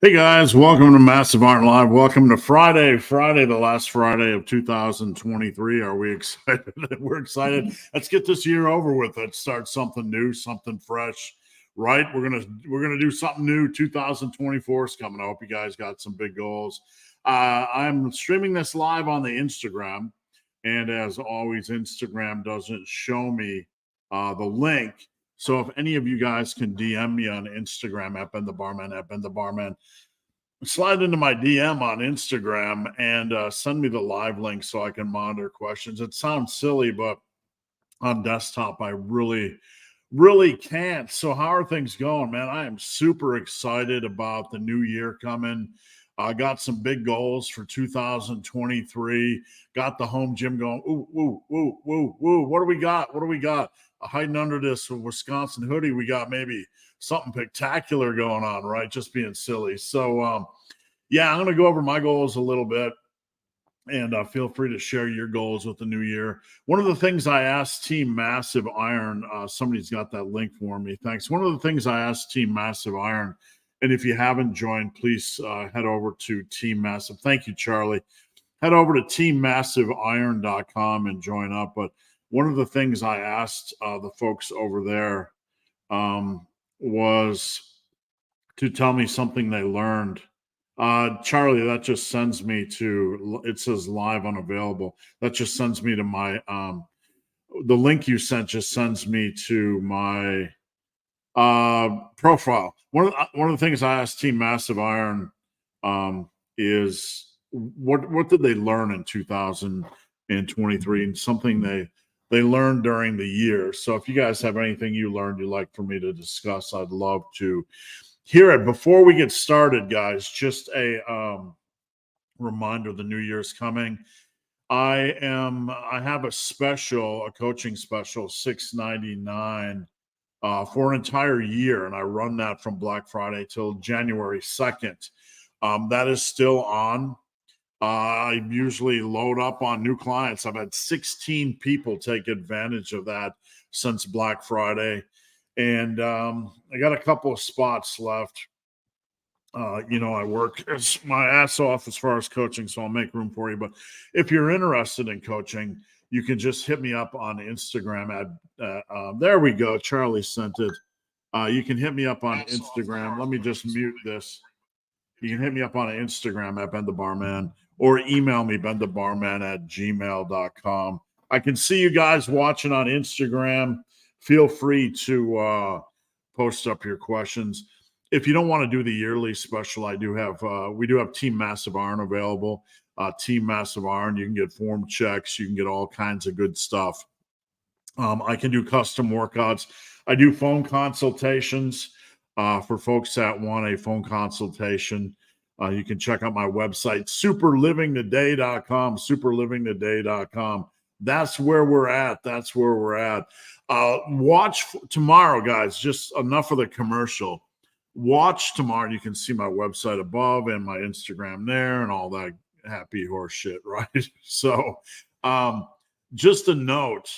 Hey guys, welcome to Massive Art Live. Welcome to Friday, the last Friday of 2023. Are we excited? We're excited. Let's get this year over with. Let's start something new, something fresh, right? We're gonna do something new. 2024 is coming. I hope you guys got some big goals. I'm streaming this live on the Instagram, and as always, Instagram doesn't show me the link. So if any of you guys can DM me on Instagram at Ben the Barman, slide into my DM on Instagram and send me the live link so I can monitor questions. It sounds silly, but on desktop, I really can't. So how are things going, man? I am super excited about the new year coming. I got some big goals for 2023. Got the home gym going. Ooh, ooh, ooh, ooh, ooh. What do we got? What do we got? Hiding under this Wisconsin hoodie, we got maybe something spectacular going on, right? Just being silly. So, yeah, I'm going to go over my goals a little bit, and feel free to share your goals with the new year. One of the things I asked Team Massive Iron, somebody's got that link for me. Thanks. One of the things I asked Team Massive Iron, and if you haven't joined, please head over to Team Massive. Thank you, Charlie. Head over to teammassiveiron.com and join up. But one of the things I asked the folks over there was to tell me something they learned. Charlie, that just sends me to, it says live unavailable. That just sends me to my, the link you sent just sends me to my profile. One of the things I asked Team Massive Iron is what did they learn in 2023, and something they learned during the year. So if you guys have anything you learned you'd like for me to discuss, I'd love to hear it. Before we get started, guys, just a reminder: the new year's coming. I have a coaching special, $6.99 for an entire year, and I run that from Black Friday till January 2nd. That is still on. I usually load up on new clients. I've had 16 people take advantage of that since Black Friday, and I got a couple of spots left. I work my ass off as far as coaching, so I'll make room for you. But if you're interested in coaching, you can just hit me up on Instagram there we go. Charlie sent it. You can hit me up on Instagram. Let me just mute this. You can hit me up on Instagram at Ben the Barman, or email me benthebarman@gmail.com. I can see you guys watching on Instagram. Feel free to post up your questions. If you don't want to do the yearly special, we do have Team Massive Iron available. Team Massive Iron, you can get form checks, you can get all kinds of good stuff. I can do custom workouts. I do phone consultations for folks that want a phone consultation. You can check out my website, superlivingtoday.com, superlivingtoday.com. That's where we're at. Watch tomorrow, guys. Just enough of the commercial. Watch tomorrow. You can see my website above and my Instagram there and all that happy horse shit, right? So just a note,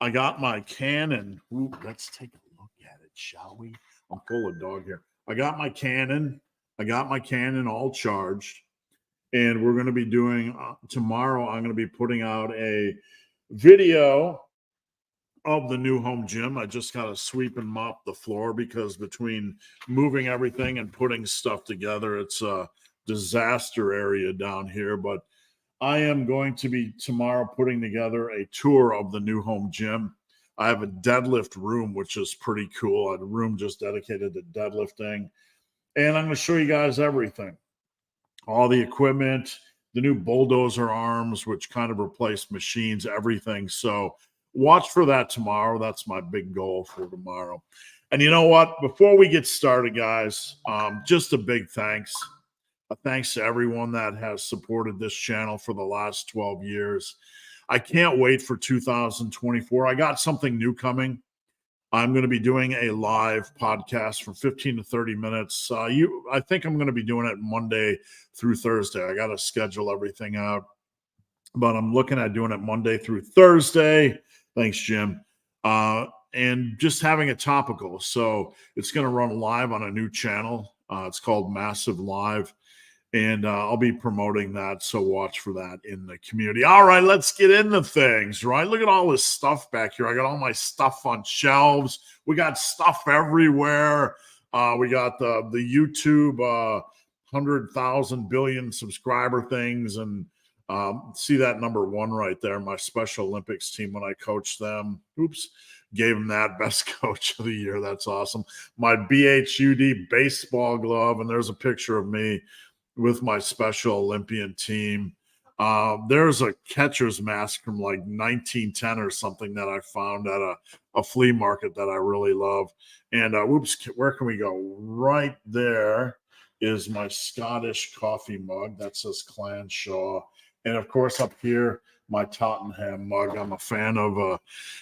I got my Canon. Ooh, let's take a look at it, shall we? I'm full of dog here. I got my Canon all charged, and we're going to be doing tomorrow. I'm going to be putting out a video of the new home gym. I just got to sweep and mop the floor because between moving everything and putting stuff together, it's a disaster area down here. But I am going to be tomorrow putting together a tour of the new home gym. I have a deadlift room, which is pretty cool. I have a room just dedicated to deadlifting. And I'm going to show you guys everything. All the equipment, the new bulldozer arms, which kind of replace machines, everything. So watch for that tomorrow. That's my big goal for tomorrow. And you know what? Before we get started, guys, just a big thanks. A thanks to everyone that has supported this channel for the last 12 years. I can't wait for 2024. I got something new coming. I'm going to be doing a live podcast for 15 to 30 minutes. I think I'm going to be doing it Monday through Thursday. I got to schedule everything out, but I'm looking at doing it Monday through Thursday. Thanks, Jim. and just having it topical. So it's going to run live on a new channel. It's called Massive Live. And I'll be promoting that. So watch for that in the community. All right, let's get into things, right? Look at all this stuff back here. I got all my stuff on shelves. We got stuff everywhere. We got the YouTube 100,000 billion subscriber things. And see that number 1 right there, my Special Olympics team when I coached them. Oops. Gave them that best coach of the year. That's awesome. My BHUD baseball glove. And there's a picture of me with my Special Olympian team. There's a catcher's mask from like 1910 or something that I found at a flea market that I really love. And whoops, where can we go? Right there is my Scottish coffee mug that says Clan Shaw. And of course up here, my Tottenham mug. I'm a fan of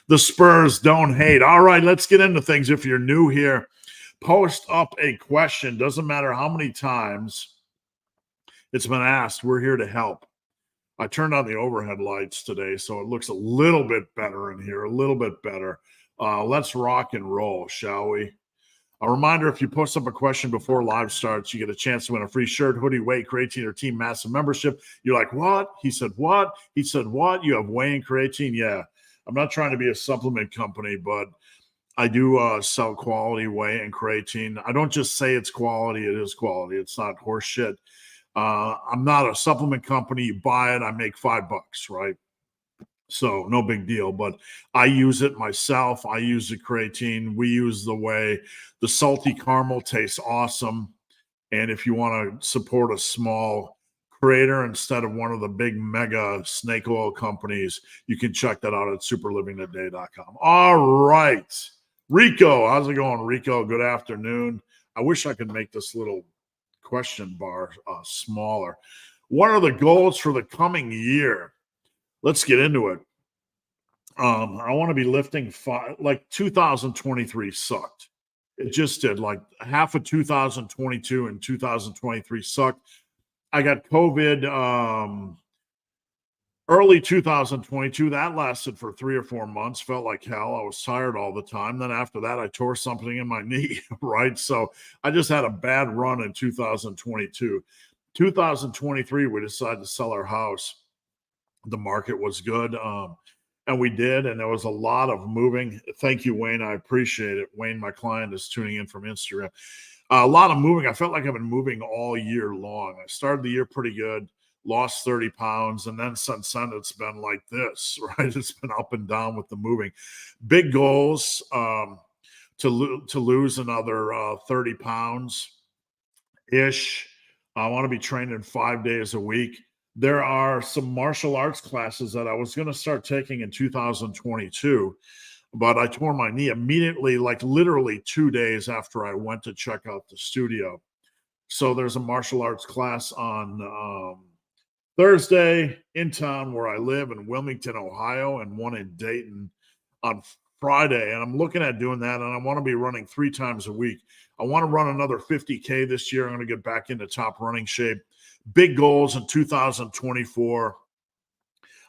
the Spurs don't hate. All right, let's get into things. If you're new here, post up a question. Doesn't matter how many times it's been asked. We're here to help. I turned on the overhead lights today, so it looks a little bit better in here, a little bit better. Let's rock and roll, shall we? A reminder, if you post up a question before live starts, you get a chance to win a free shirt, hoodie, weight, creatine, or team massive membership. You're like, what? He said, what? He said, what? You have whey and creatine? Yeah. I'm not trying to be a supplement company, but I do sell quality whey and creatine. I don't just say it's quality. It is quality. It's not horse shit. I'm not a supplement company. You buy it, I make $5, right? So no big deal, but I use it myself. I use the creatine. We use the whey. The salty caramel tastes awesome. And if you want to support a small creator instead of one of the big mega snake oil companies, you can check that out at superlivingtoday.com. All right. Rico, how's it going, Rico? Good afternoon. I wish I could make this little question bar smaller. What are the goals for the coming year? Let's get into it. I want to be lifting like 2023 sucked. It just did. Like half of 2022 and 2023 sucked. I got COVID early 2022. That lasted for 3 or 4 months. Felt like hell. I was tired all the time. Then after that, I tore something in my knee, right? So I just had a bad run in 2022. 2023, we decided to sell our house. The market was good. And we did. And there was a lot of moving. Thank you, Wayne. I appreciate it. Wayne, my client, is tuning in from Instagram. A lot of moving. I felt like I've been moving all year long. I started the year pretty good. Lost 30 pounds, and then since then it's been like this, right? It's been up and down with the moving. Big goals to lose another 30 pounds ish. I want to be training 5 days a week. There are some martial arts classes that I was going to start taking in 2022, but I tore my knee immediately, like literally 2 days after I went to check out the studio. So there's a martial arts class on Thursday in town where I live in Wilmington, Ohio, and one in Dayton on Friday. And I'm looking at doing that, and I want to be running 3 times a week. I want to run another 50K this year. I'm going to get back into top running shape. Big goals in 2024.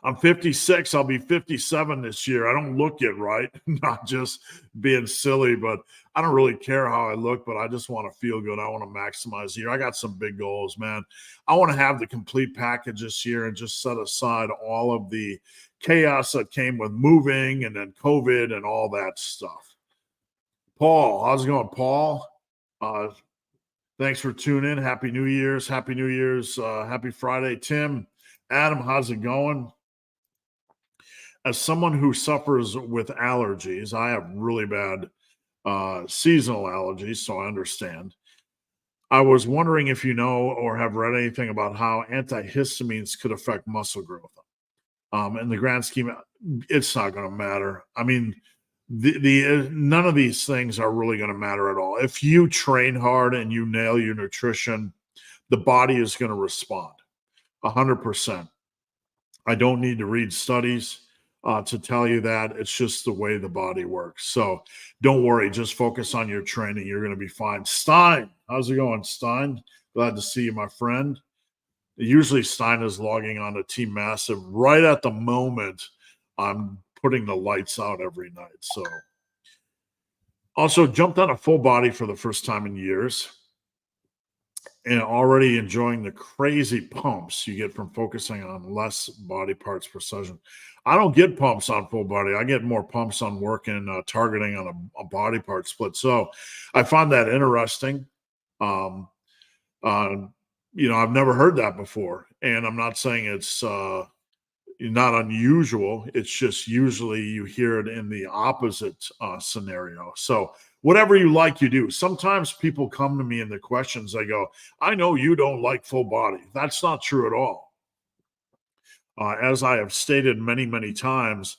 I'm 56. I'll be 57 this year. I don't look it, right? Not just being silly, but I don't really care how I look, but I just want to feel good. I want to maximize the year. I got some big goals, man. I want to have the complete package this year and just set aside all of the chaos that came with moving and then COVID and all that stuff. Paul, how's it going, Paul? Thanks for tuning in. Happy New Year's. Happy New Year's. Happy Friday. Tim, Adam, how's it going? As someone who suffers with allergies, I have really bad seasonal allergies, so I understand. I was wondering if you know or have read anything about how antihistamines could affect muscle growth. In the grand scheme, it's not going to matter. I mean, none of these things are really going to matter at all. If you train hard and you nail your nutrition, the body is going to respond 100%. I don't need to read studies to tell you that. It's just the way the body works. So don't worry. Just focus on your training. You're going to be fine. Stein, how's it going, Stein? Glad to see you, my friend. Usually Stein is logging on to Team Massive right at the moment I'm putting the lights out every night. So Also, jumped on a full body for the first time in years and already enjoying the crazy pumps you get from focusing on less body parts per session. I don't get pumps on full body. I get more pumps on working targeting on a body part split. So I find that interesting. Um, uh, I've never heard that before, and I'm not saying it's not unusual. It's just usually you hear it in the opposite scenario. So whatever you like, you do. Sometimes people come to me in the questions. They go, "I know you don't like full body." That's not true at all. As I have stated many, many times,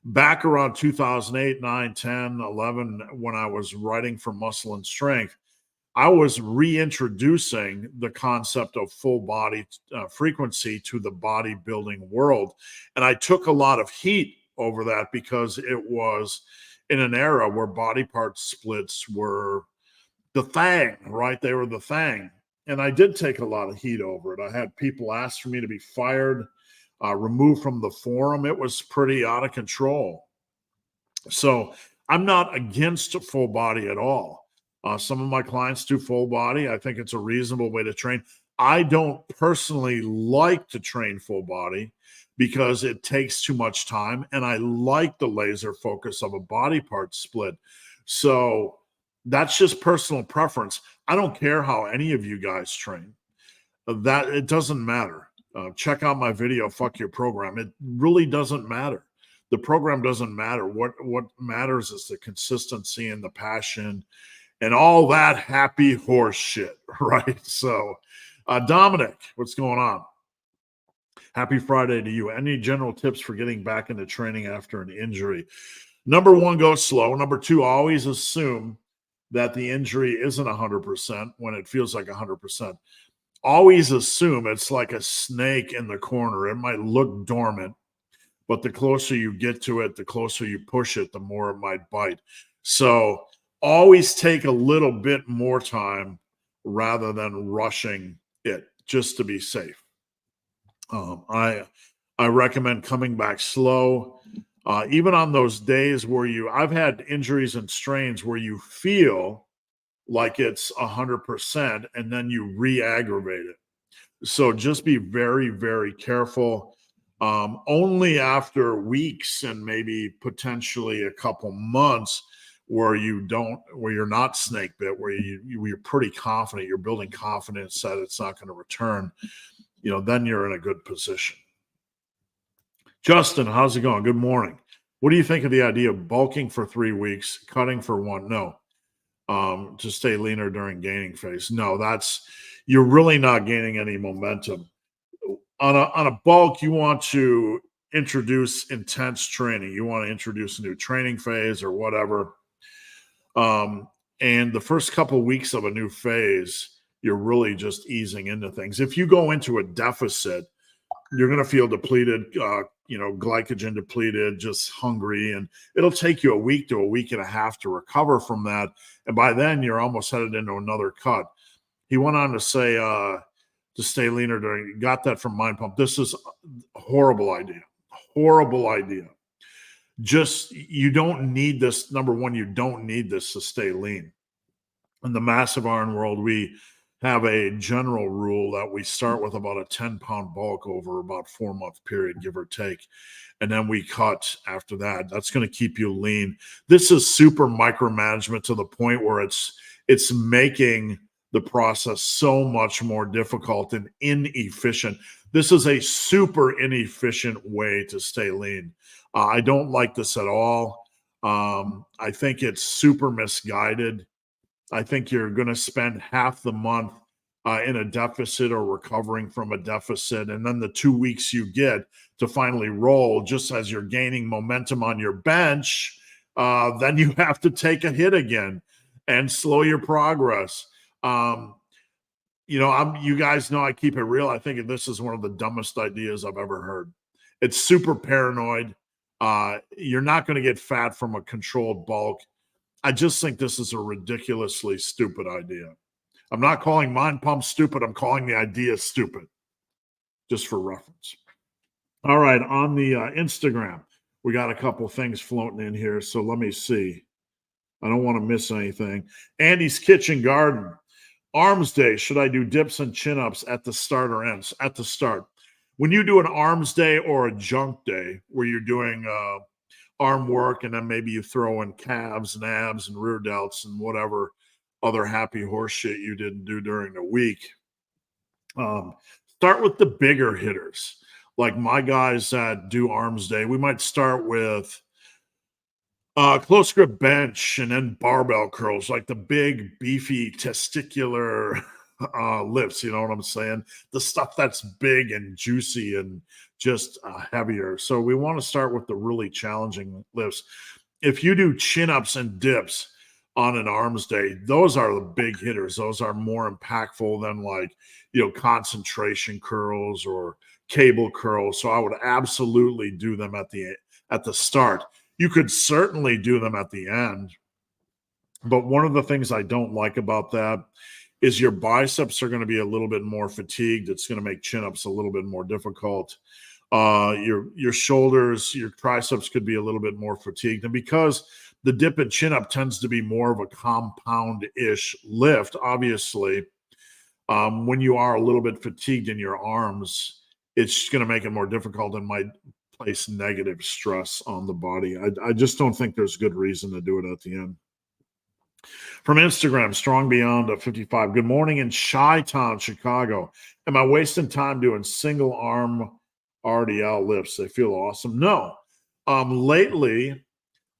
back around 2008, 9, 10, 11, when I was writing for Muscle and Strength, I was reintroducing the concept of full body frequency to the bodybuilding world. And I took a lot of heat over that because it was in an era where body part splits were the thing, right? They were the thing. And I did take a lot of heat over it. I had people ask for me to be fired, removed from the forum. It was pretty out of control. So I'm not against full body at all. Some of my clients do full body. I think it's a reasonable way to train. I don't personally like to train full body because it takes too much time, and I like the laser focus of a body part split. So that's just personal preference. I don't care how any of you guys train. That it doesn't matter. Check out my video, Fuck Your Program. It really doesn't matter. The program doesn't matter. What matters is the consistency and the passion and all that happy horse shit, right? So, Dominic, what's going on? Happy Friday to you. Any general tips for getting back into training after an injury? Number one, go slow. Number two, always assume that the injury isn't 100% when it feels like 100%. Always assume it's like a snake in the corner. It might look dormant, but the closer you get to it, the closer you push it, the more it might bite. So always take a little bit more time rather than rushing it just to be safe. I recommend coming back slow. Even on those days where I've had injuries and strains where you feel like it's 100% and then you re-aggravate it. So just be very, very careful. Only after weeks and maybe potentially a couple months where you're not snake bit, where you're pretty confident, you're building confidence that it's not going to return, then you're in a good position. Justin, how's it going? Good morning. What do you think of the idea of bulking for 3 weeks, cutting for 1? No. To stay leaner during gaining phase. No, you're really not gaining any momentum. On a bulk, you want to introduce intense training. You want to introduce a new training phase or whatever. And the first couple of weeks of a new phase, you're really just easing into things. If you go into a deficit, you're going to feel depleted, glycogen depleted, just hungry. And it'll take you a week to a week and a half to recover from that. And by then, you're almost headed into another cut. He went on to say to stay leaner during, got that from Mind Pump. This is a horrible idea. Horrible idea. Just, you don't need this. Number one, you don't need this to stay lean. In the massive iron world, we have a general rule that we start with about a 10-pound bulk over about 4-month period, give or take. And then we cut after that. That's going to keep you lean. This is super micromanagement to the point where it's making the process so much more difficult and inefficient. This is a super inefficient way to stay lean. I don't like this at all. I think it's super misguided. I think you're going to spend half the month in a deficit or recovering from a deficit. And then the 2 weeks you get to finally roll, just as you're gaining momentum on your bench, then you have to take a hit again and slow your progress. You guys know I keep it real. I think this is one of the dumbest ideas I've ever heard. It's super paranoid. You're not going to get fat from a controlled bulk. I just think this is a ridiculously stupid idea. I'm not calling Mind Pump stupid. I'm calling the idea stupid, just for reference. All right, on the Instagram, we got a couple things floating in here. So let me see. I don't want to miss anything. Andy's Kitchen Garden. Arms day. Should I do dips and chin-ups at the start or ends? At the start. When you do an arms day or a junk day where you're doing arm work and then maybe you throw in calves and abs and rear delts and whatever other happy horse shit you didn't do during the week, start with the bigger hitters. Like my guys that do arms day, we might start with close grip bench and then barbell curls, like the big, beefy, testicular lifts. You know what I'm saying? The stuff that's big and juicy and just heavier. So we want to start with the really challenging lifts. If you do chin-ups and dips on an arms day, those are the big hitters. Those are more impactful than like, concentration curls or cable curls. So I would absolutely do them at the start. You could certainly do them at the end. But one of the things I don't like about that is your biceps are going to be a little bit more fatigued. It's going to make chin-ups a little bit more difficult. Your shoulders, your triceps could be a little bit more fatigued. And because the dip and chin-up tends to be more of a compound-ish lift, obviously, when you are a little bit fatigued in your arms, it's going to make it more difficult and might place negative stress on the body. I just don't think there's good reason to do it at the end. From Instagram, Strong Beyond 55. Good morning in Chi-Town, Chicago. Am I wasting time doing single arm RDL lifts? They feel awesome. No. Lately,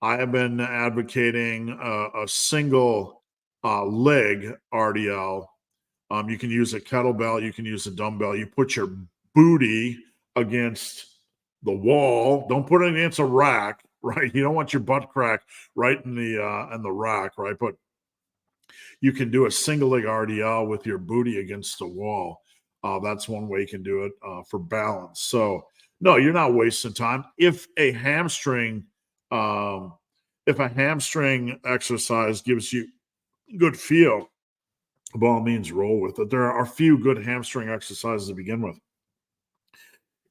I have been advocating a single leg RDL. You can use a kettlebell. You can use a dumbbell. You put your booty against the wall. Don't put it against a rack, right? You don't want your butt crack right in the rack, right? But you can do a single leg RDL with your booty against the wall. That's one way you can do it for balance. So no, you're not wasting time. If a hamstring exercise gives you good feel, by all means, roll with it. There are a few good hamstring exercises to begin with.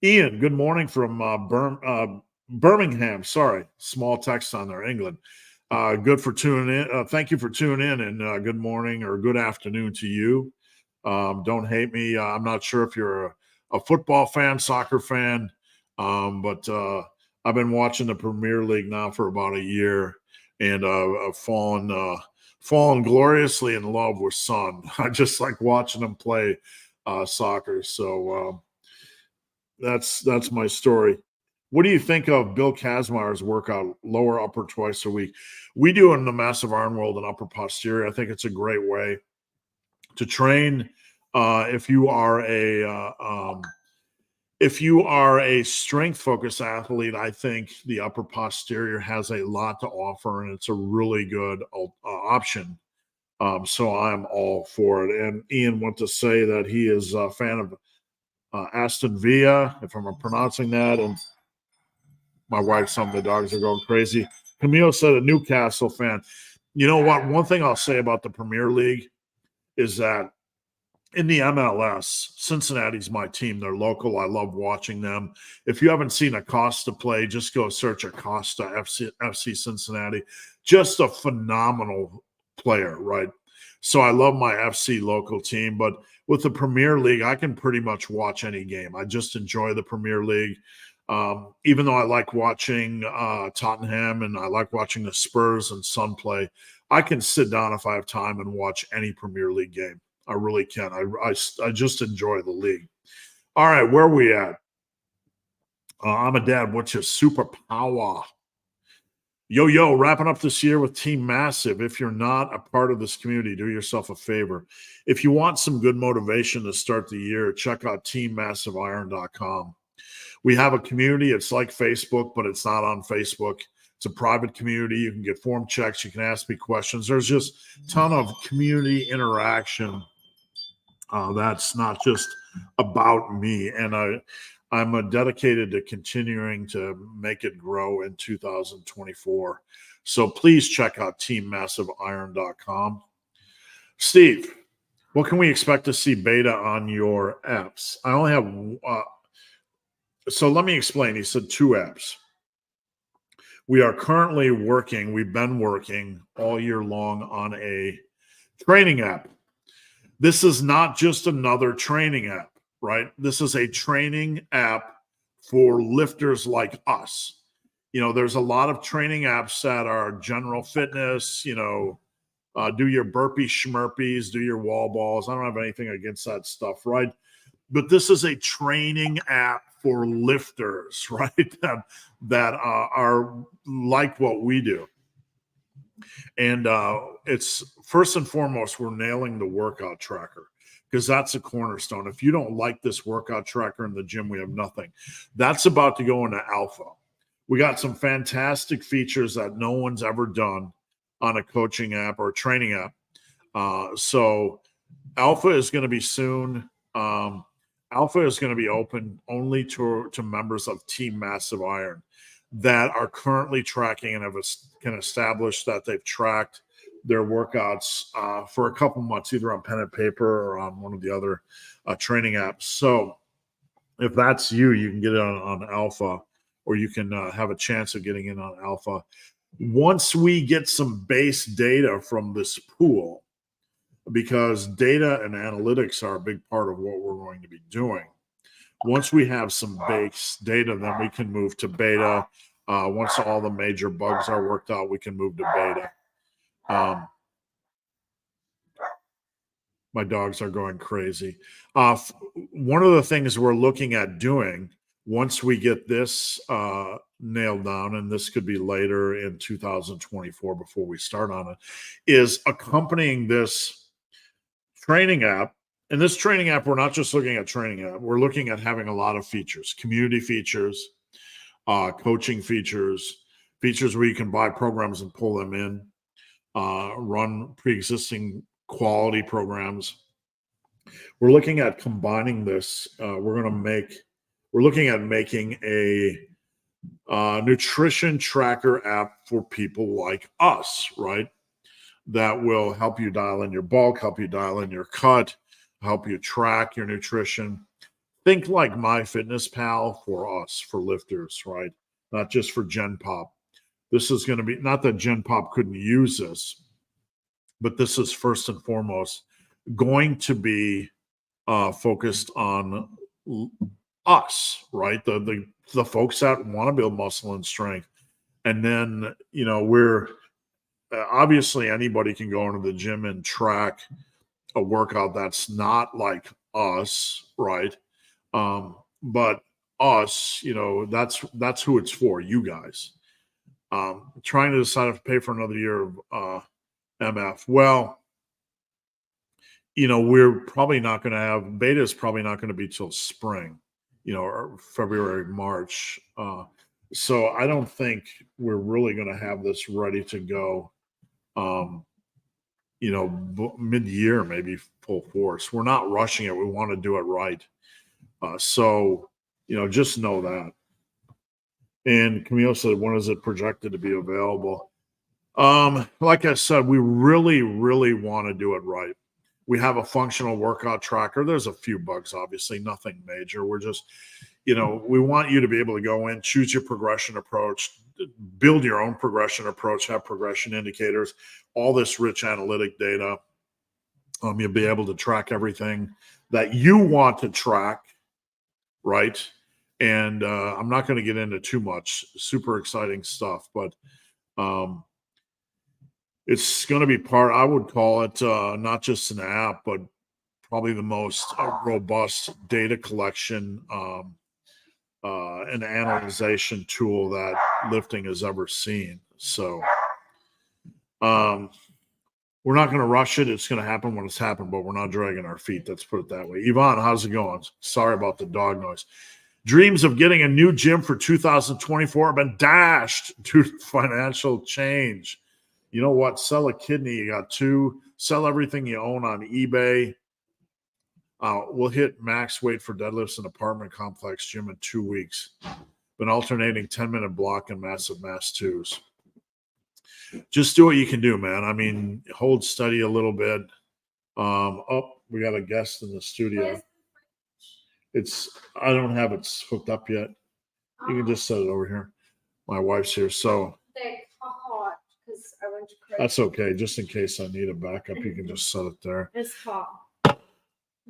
Ian, good morning from Birmingham. Sorry, small text on there, England. Good for tuning in. Thank you for tuning in, and good morning or good afternoon to you. Don't hate me. I'm not sure if you're a football fan, soccer fan, but I've been watching the Premier League now for about a year, and I've fallen gloriously in love with Son. I just like watching him play soccer. So that's my story. What do you think of Bill Kazmaier's workout, lower upper twice a week? We do in the Massive Iron World an upper posterior. I think it's a great way to train. If you are a strength-focused athlete, I think the upper posterior has a lot to offer, and it's a really good option. So I'm all for it. And Ian wants to say that he is a fan of Aston Villa, if I'm pronouncing that, and my wife, some of the dogs are going crazy. Camille said a Newcastle fan. You know what? One thing I'll say about the Premier League is that in the MLS, Cincinnati's my team. They're local. I love watching them. If you haven't seen Acosta play, just go search Acosta FC Cincinnati. Just a phenomenal player, right? So I love my FC local team. But with the Premier League, I can pretty much watch any game. I just enjoy the Premier League. Even though I like watching Tottenham and I like watching the Spurs and Sun play, I can sit down if I have time and watch any Premier League game. I really can. I just enjoy the league. All right, where are we at? I'm a dad. What's your superpower? Yo, wrapping up this year with Team Massive. If you're not a part of this community, do yourself a favor. If you want some good motivation to start the year, check out teammassiveiron.com. We have a community. It's like Facebook, but it's not on Facebook. It's a private community. You can get form checks. You can ask me questions. There's just a ton of community interaction. That's not just about me. And I'm dedicated to continuing to make it grow in 2024. So please check out teammassiveiron.com. Steve, what can we expect to see beta on your apps? I only have so let me explain. He said 2 apps. we are currently working, we've been working all year long on a training app. This is not just another training app, right? This is a training app for lifters like us. There's a lot of training apps that are general fitness, do your burpee schmurpees, do your wall balls. I don't have anything against that stuff, right? But this is a training app for lifters, right? that are like what we do. And it's first and foremost, we're nailing the workout tracker, because that's a cornerstone. If you don't like this workout tracker in the gym, we have nothing. That's about to go into alpha. We got some fantastic features that no one's ever done on a coaching app or a training app. So alpha is going to be soon. Alpha is going to be open only to members of Team Massive Iron that are currently tracking and can establish that they've tracked their workouts for a couple months, either on pen and paper or on one of the other training apps. So if that's you, you can get it on Alpha, or you can have a chance of getting in on Alpha. Once we get some base data from this pool, because data and analytics are a big part of what we're going to be doing. Once we have some base data, then we can move to beta. Once all the major bugs are worked out, we can move to beta. My dogs are going crazy. One of the things we're looking at doing, once we get this nailed down, and this could be later in 2024 before we start on it, is accompanying this training app. And this training app, we're not just looking at training app. We're looking at having a lot of features, community features, coaching features where you can buy programs and pull them in, run pre-existing quality programs. We're looking at combining this. We're looking at making a nutrition tracker app for people like us, right? That will help you dial in your bulk, help you dial in your cut, help you track your nutrition. Think like MyFitnessPal for us, for lifters, right? Not just for Gen Pop. This is going to be, not that Gen Pop couldn't use this, but this is first and foremost going to be focused on us, right? The folks that want to build muscle and strength. And then, we're obviously anybody can go into the gym and track a workout that's not like us, right? But us, that's who it's for, you guys. Trying to decide if to pay for another year of MF. Well, we're probably not going to have beta is probably not going to be till spring, or February, March. So I don't think we're really going to have this ready to go, mid-year, maybe full force. We're not rushing it. We want to do it right. So, just know that. And Camille said, when is it projected to be available? Like I said, we really, really want to do it right. We have a functional workout tracker. There's a few bugs, obviously, nothing major. We're just, we want you to be able to go in, choose your progression approach, build your own progression approach, have progression indicators, all this rich analytic data. You'll be able to track everything that you want to track, right? And I'm not going to get into too much super exciting stuff, but it's going to be part, I would call it not just an app, but probably the most robust data collection and analyzation tool that lifting has ever seen. So we're not going to rush it. It's going to happen when it's happened, but we're not dragging our feet. Let's put it that way. Yvonne, how's it going? Sorry about the dog noise. Dreams of getting a new gym for 2024 have been dashed due to financial change. You know what? Sell a kidney. You got two. Sell everything you own on eBay. We'll hit max weight for deadlifts in apartment complex gym in 2 weeks. Been alternating 10-minute block and massive mass twos. Just do what you can do, man. I mean, hold steady a little bit. We got a guest in the studio. I don't have it hooked up yet. You can just set it over here. My wife's here. So stick hot because I went to crazy. That's okay. Just in case I need a backup, you can just set it there. It's hot.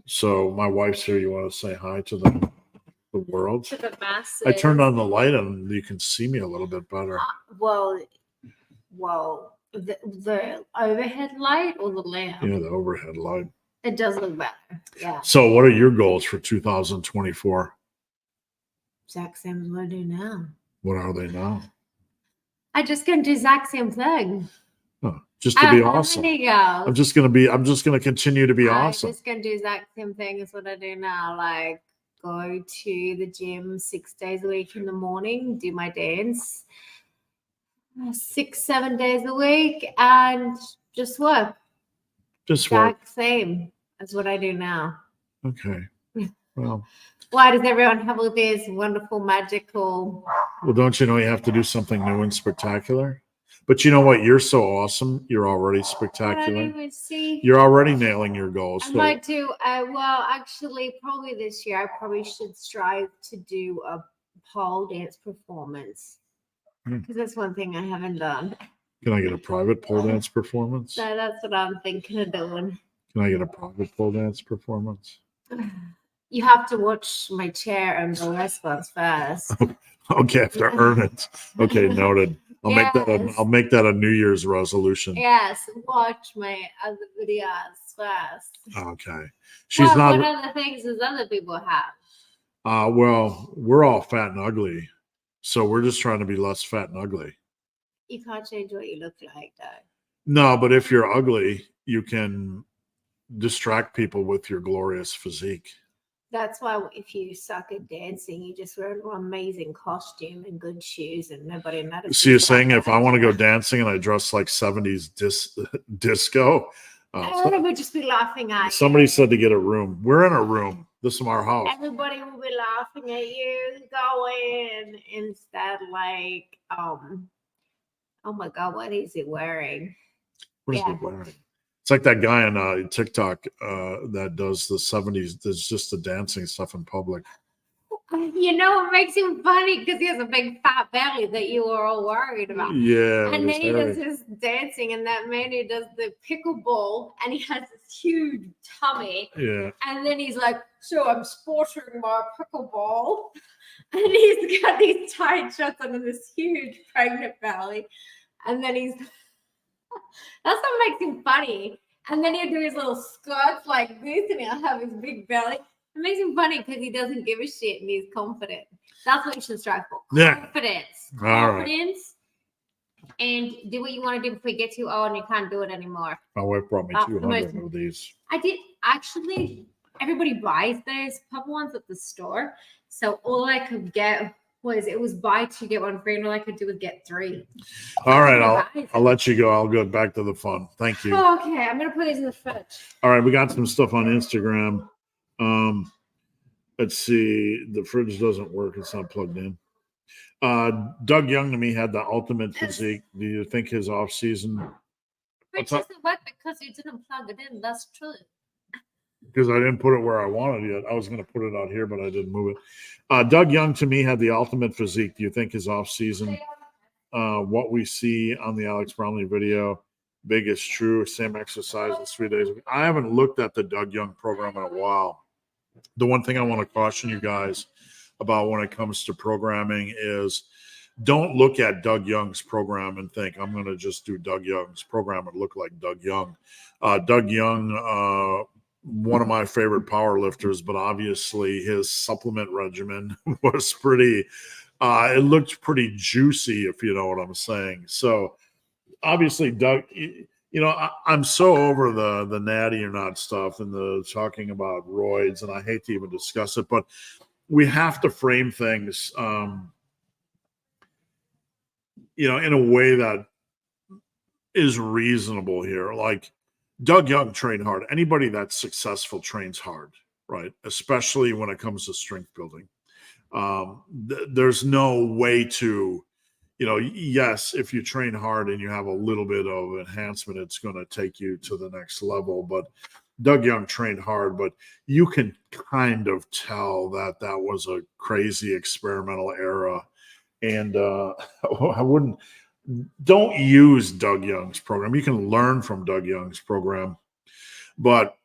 So my wife's here. You want to say hi to the world? To the masses. I turned on the light and you can see me a little bit better. Well, the overhead light or the lamp? Yeah, the overhead light. It does look better. Yeah. So what are your goals for 2024? Exact same as what I do now. What are they now? I just gonna do the exact same thing. Oh, just to be awesome. There you go. I'm just gonna continue to be awesome. I'm just gonna do the exact same thing as what I do now. Like go to the gym 6 days a week in the morning, do my dance 6-7 days a week, and just work. Exact same as what I do now. Okay. Well, why does everyone have all these wonderful, magical? Well, don't you know you have to do something new and spectacular? But you know what? You're so awesome. You're already spectacular. I don't even see. You're already nailing your goals. I might do. Well, actually, probably this year, I probably should strive to do a pole dance performance because that's one thing I haven't done. Can I get a private pole dance performance? So that's what I'm thinking of doing. Can I get a private pole dance performance? You have to watch my chair and the response first. Okay, I have to earn it. Okay, noted. I'll make that a New Year's resolution. Yes, watch my other videos first. Okay. What other things does other people have? Well, we're all fat and ugly, so we're just trying to be less fat and ugly. You can't change what you look like, though. No, but if you're ugly, you can distract people with your glorious physique. That's why if you suck at dancing, you just wear an amazing costume and good shoes and nobody notices. So you're saying if I want to go dancing and I dress like 70s disco? Everybody would just be laughing at you. Somebody said to get a room. We're in a room. This is our house. Everybody will be laughing at you going instead like, oh my God, what is he wearing? What is he wearing? It's like that guy on TikTok that does the 70s. There's just the dancing stuff in public. You know, it makes him funny because he has a big fat belly that you were all worried about. Yeah. And then he does his dancing, and that man who does the pickleball, and he has this huge tummy. Yeah. And then he's like, so I'm sporting my pickleball. And he's got these tight shirts on and this huge pregnant belly. And then that's what makes him funny. And then he'll do his little skirts like this, and he'll have his big belly. It makes him funny because he doesn't give a shit and he's confident. That's what you should strive for. Confidence. Yeah. Confidence. And do what you want to do before you get too old and you can't do it anymore. My wife brought me 200 of these. I did. Actually, everybody buys those purple ones at the store. So all I could get was buy 2 get 1 free, and all I could do was get 3. All right, I'll let you go. I'll go back to the fun. Thank you. Oh, okay, I'm gonna put these in the fridge. All right, we got some stuff on Instagram. Let's see. The fridge doesn't work. It's not plugged in. Doug Young to me had the ultimate physique. Do you think his off season? Fridge doesn't work because you didn't plug it in. That's true. Because I didn't put it where I wanted it. I was going to put it out here, but I didn't move it. Doug Young to me had the ultimate physique. Do you think his off season, what we see on the Alex Brownlee video, big is true? Same exercises 3 days a week. I haven't looked at the Doug Young program in a while. The one thing I want to caution you guys about when it comes to programming is don't look at Doug Young's program and think I'm going to just do Doug Young's program and look like Doug Young. Doug Young, one of my favorite power lifters, but obviously his supplement regimen was pretty, it looked pretty juicy, if you know what I'm saying. So obviously Doug, you know, I'm so over the natty or not stuff and the talking about roids, and I hate to even discuss it, but we have to frame things, you know, in a way that is reasonable here. Like Doug Young trained hard. Anybody that's successful trains hard, right? Especially when it comes to strength building. There's no way to, you know, yes, if you train hard and you have a little bit of enhancement, it's going to take you to the next level. But Doug Young trained hard, but you can kind of tell that was a crazy experimental era. And don't use Doug Young's program. You can learn from Doug Young's program, but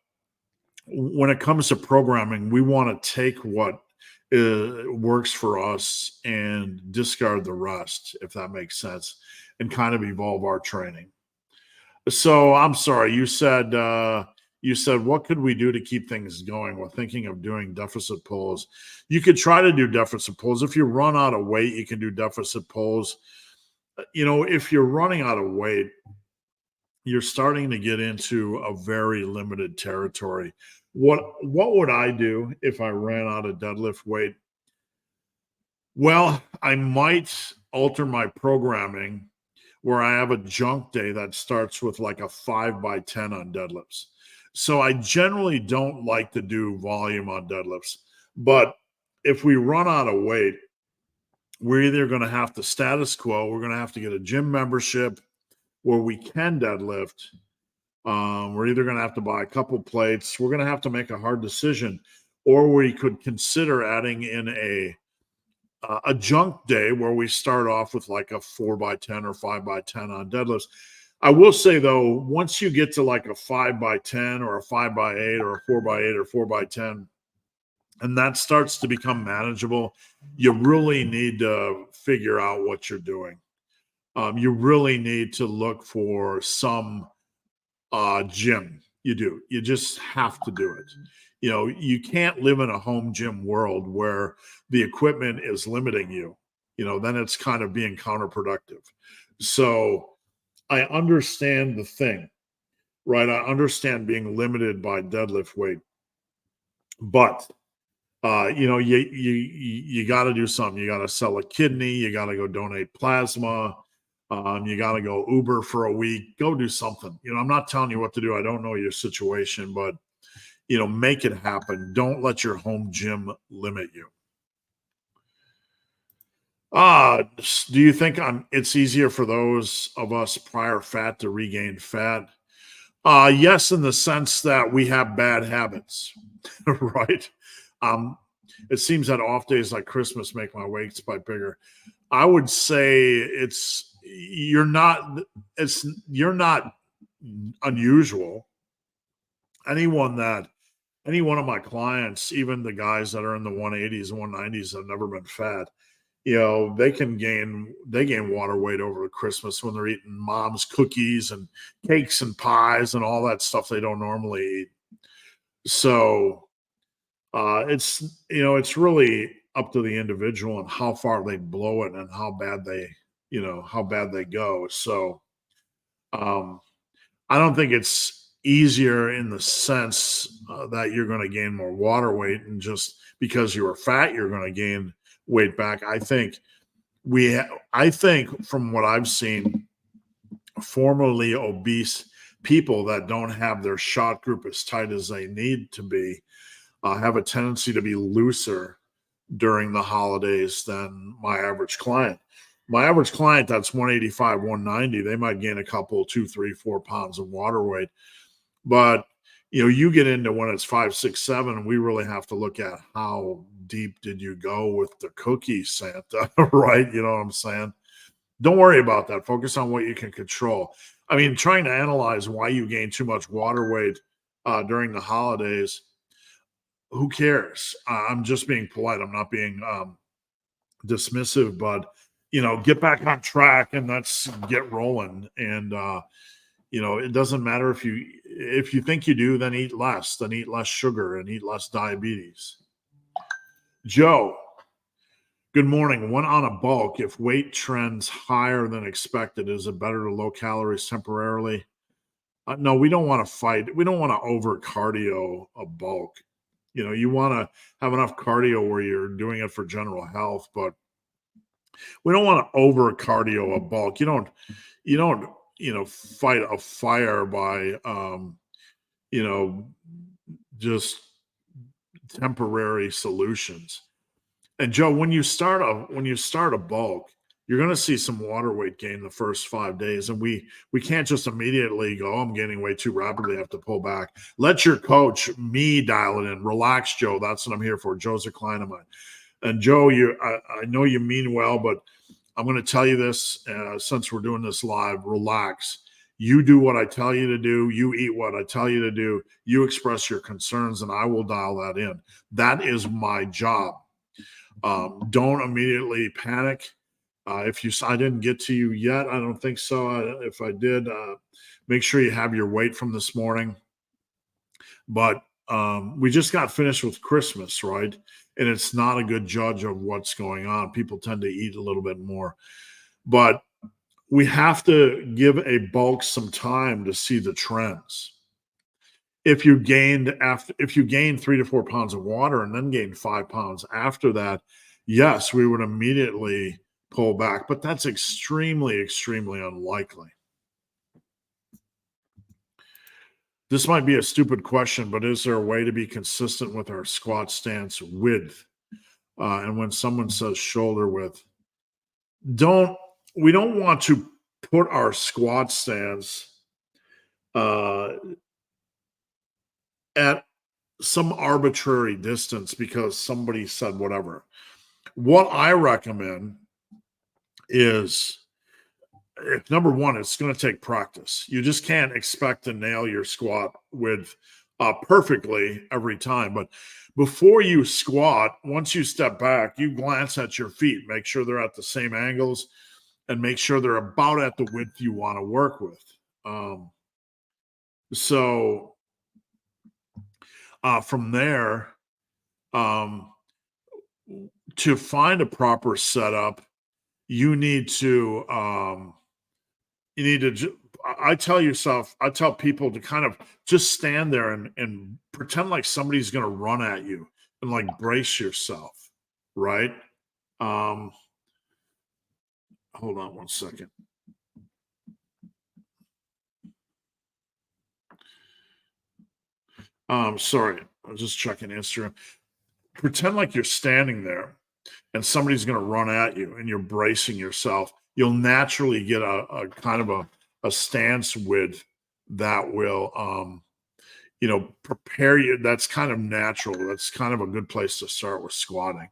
when it comes to programming, we want to take what works for us and discard the rest, if that makes sense, and kind of evolve our training. So I'm sorry, you said what could we do to keep things going? We're thinking of doing deficit pulls. You could try to do deficit pulls. If you run out of weight, you can do deficit pulls. If you're running out of weight, you're starting to get into a very limited territory. What would I do if I ran out of deadlift weight? Well, I might alter my programming where I have a junk day that starts with like a 5x10 on deadlifts. So I generally don't like to do volume on deadlifts, but if we run out of weight, we're either going to have to status quo, we're going to have to get a gym membership where we can deadlift. We're either going to have to buy a couple plates. We're going to have to make a hard decision, or we could consider adding in a junk day where we start off with like a 4x10 or 5x10 on deadlifts. I will say though, once you get to like a 5x10 or a 5x8 or a 4x8 or 4x10, and that starts to become manageable, you really need to figure out what you're doing. You really need to look for some gym. You just have to do it. You can't live in a home gym world where the equipment is limiting you. Then it's kind of being counterproductive. So I understand the thing, right? I understand being limited by deadlift weight, but you got to do something. You got to sell a kidney. You got to go donate plasma. You got to go Uber for a week. Go do something. I'm not telling you what to do. I don't know your situation, but make it happen. Don't let your home gym limit you. Do you think it's easier for those of us prior fat to regain fat? Yes, in the sense that we have bad habits, right? It seems that off days like Christmas make my waist spike bigger. I would say you're not unusual. Any one of my clients, even the guys that are in the 180s and 190s have never been fat, they gain water weight over Christmas when they're eating mom's cookies and cakes and pies and all that stuff they don't normally eat. So it's really up to the individual and how far they blow it and how bad they go. So I don't think it's easier in the sense that you're going to gain more water weight, and just because you are fat, you're going to gain weight back. I think from what I've seen, formerly obese people that don't have their shot group as tight as they need to be have a tendency to be looser during the holidays than my average client. My average client that's 185, 190, they might gain a couple, 2, 3, 4 pounds of water weight. But, you get into when it's 5, 6, 7, we really have to look at how deep did you go with the cookie, Santa, right? You know what I'm saying? Don't worry about that. Focus on what you can control. I mean, trying to analyze why you gain too much water weight during the holidays, who cares? I'm just being polite. I'm not being dismissive, but get back on track and let's get rolling. And it doesn't matter if you think you do, then eat less sugar and eat less diabetes. Joe, good morning. When on a bulk, if weight trends higher than expected, is it better to low calories temporarily? No, we don't want to fight. We don't want to over cardio a bulk. You want to have enough cardio where you're doing it for general health, but we don't want to over cardio a bulk. You don't fight a fire by just temporary solutions. And Joe, when you start a bulk, you're going to see some water weight gain the first 5 days, and we can't just immediately go, I'm gaining weight too rapidly, I have to pull back. Let your coach, me, dial it in. Relax, Joe. That's what I'm here for. Joe's a client of mine. And Joe, I know you mean well, but I'm going to tell you this since we're doing this live, relax. You do what I tell you to do. You eat what I tell you to do. You express your concerns, and I will dial that in. That is my job. Don't immediately panic. If I didn't get to you yet, I don't think so. If I did, make sure you have your weight from this morning. But we just got finished with Christmas, right? And it's not a good judge of what's going on. People tend to eat a little bit more. But we have to give a bulk some time to see the trends. If you gained 3 to 4 pounds of water and then gained 5 pounds after that, yes, we would immediately pull back, but that's extremely, extremely unlikely. This might be a stupid question, but is there a way to be consistent with our squat stance width? And when someone says shoulder width, we don't want to put our squat stance at some arbitrary distance because somebody said whatever. What I recommend is, number one, it's going to take practice. You just can't expect to nail your squat width perfectly every time. But before you squat, once you step back, you glance at your feet, make sure they're at the same angles, and make sure they're about at the width you want to work with. From there, to find a proper setup, you need to I tell people to kind of just stand there and pretend like somebody's going to run at you and like brace yourself, right? Hold on one second. Sorry, I'm just checking Instagram. Pretend like you're standing there and somebody's going to run at you and you're bracing yourself. You'll naturally get a kind of a stance width that will, prepare you. That's kind of natural. That's kind of a good place to start with squatting.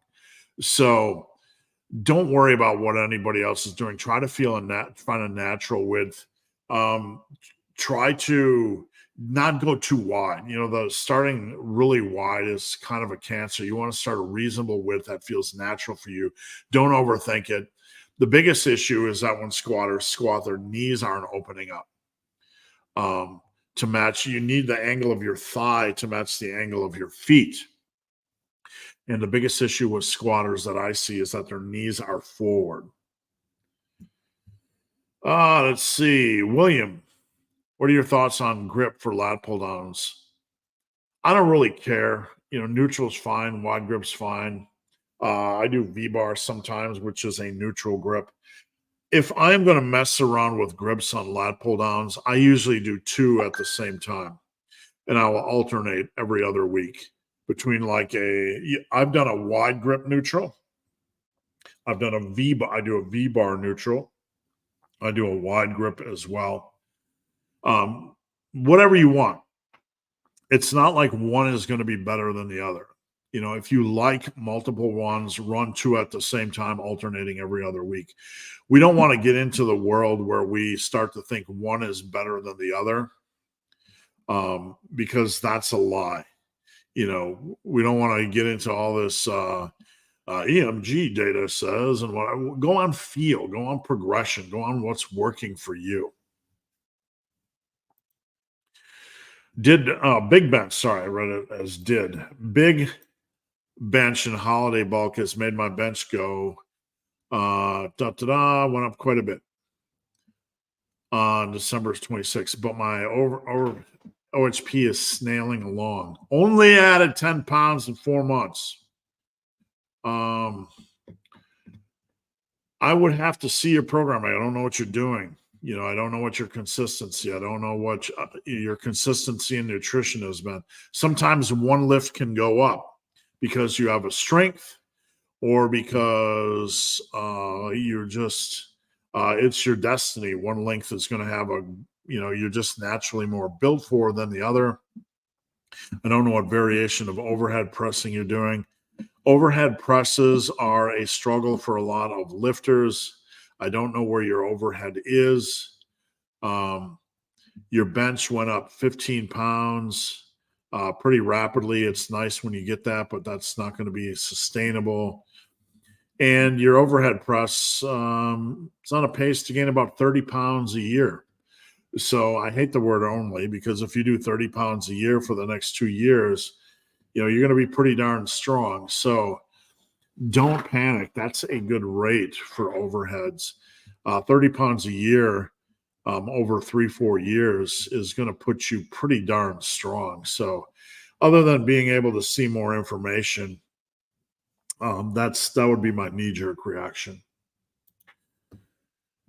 So don't worry about what anybody else is doing. Try to find a natural width. Try to not go too wide. The starting really wide is kind of a cancer. You want to start a reasonable width that feels natural for you. Don't overthink it. The biggest issue is that when squatters squat, their knees aren't opening up to match. You need the angle of your thigh to match the angle of your feet. And the biggest issue with squatters that I see is that their knees are forward. Let's see. William, what are your thoughts on grip for lat pull downs? I don't really care. Neutral's fine. Wide grip's fine. I do V-bar sometimes, which is a neutral grip. If I'm going to mess around with grips on lat pull downs, I usually do 2 at the same time. And I will alternate every other week between I've done a wide grip neutral. I've done I do a V-bar neutral. I do a wide grip as well. Whatever you want. It's not like one is going to be better than the other. If you like multiple ones, run 2 at the same time, alternating every other week. We don't want to get into the world where we start to think one is better than the other, because that's a lie. We don't want to get into all this EMG data says, and go on feel, go on progression, go on what's working for you. Big bench, sorry, I read it as did. Big bench and holiday bulk has made my bench go went up quite a bit on December 26th, but my OHP is snailing along. Only added 10 pounds in 4 months. I would have to see your program. I don't know what you're doing. I don't know what your consistency. I don't know what your consistency in nutrition has been. Sometimes one lift can go up because you have a strength, or because you're just it's your destiny. One length is going to have you're just naturally more built for than the other. I don't know what variation of overhead pressing you're doing. Overhead presses are a struggle for a lot of lifters. I don't know where your overhead is. Your bench went up 15 pounds pretty rapidly. It's nice when you get that, but that's not going to be sustainable. And your overhead press, it's on a pace to gain about 30 pounds a year. So I hate the word only, because if you do 30 pounds a year for the next 2 years, you're going to be pretty darn strong. So don't panic. That's a good rate for overheads. 30 pounds a year over 3-4 years is going to put you pretty darn strong. So other than being able to see more information, that would be my knee-jerk reaction.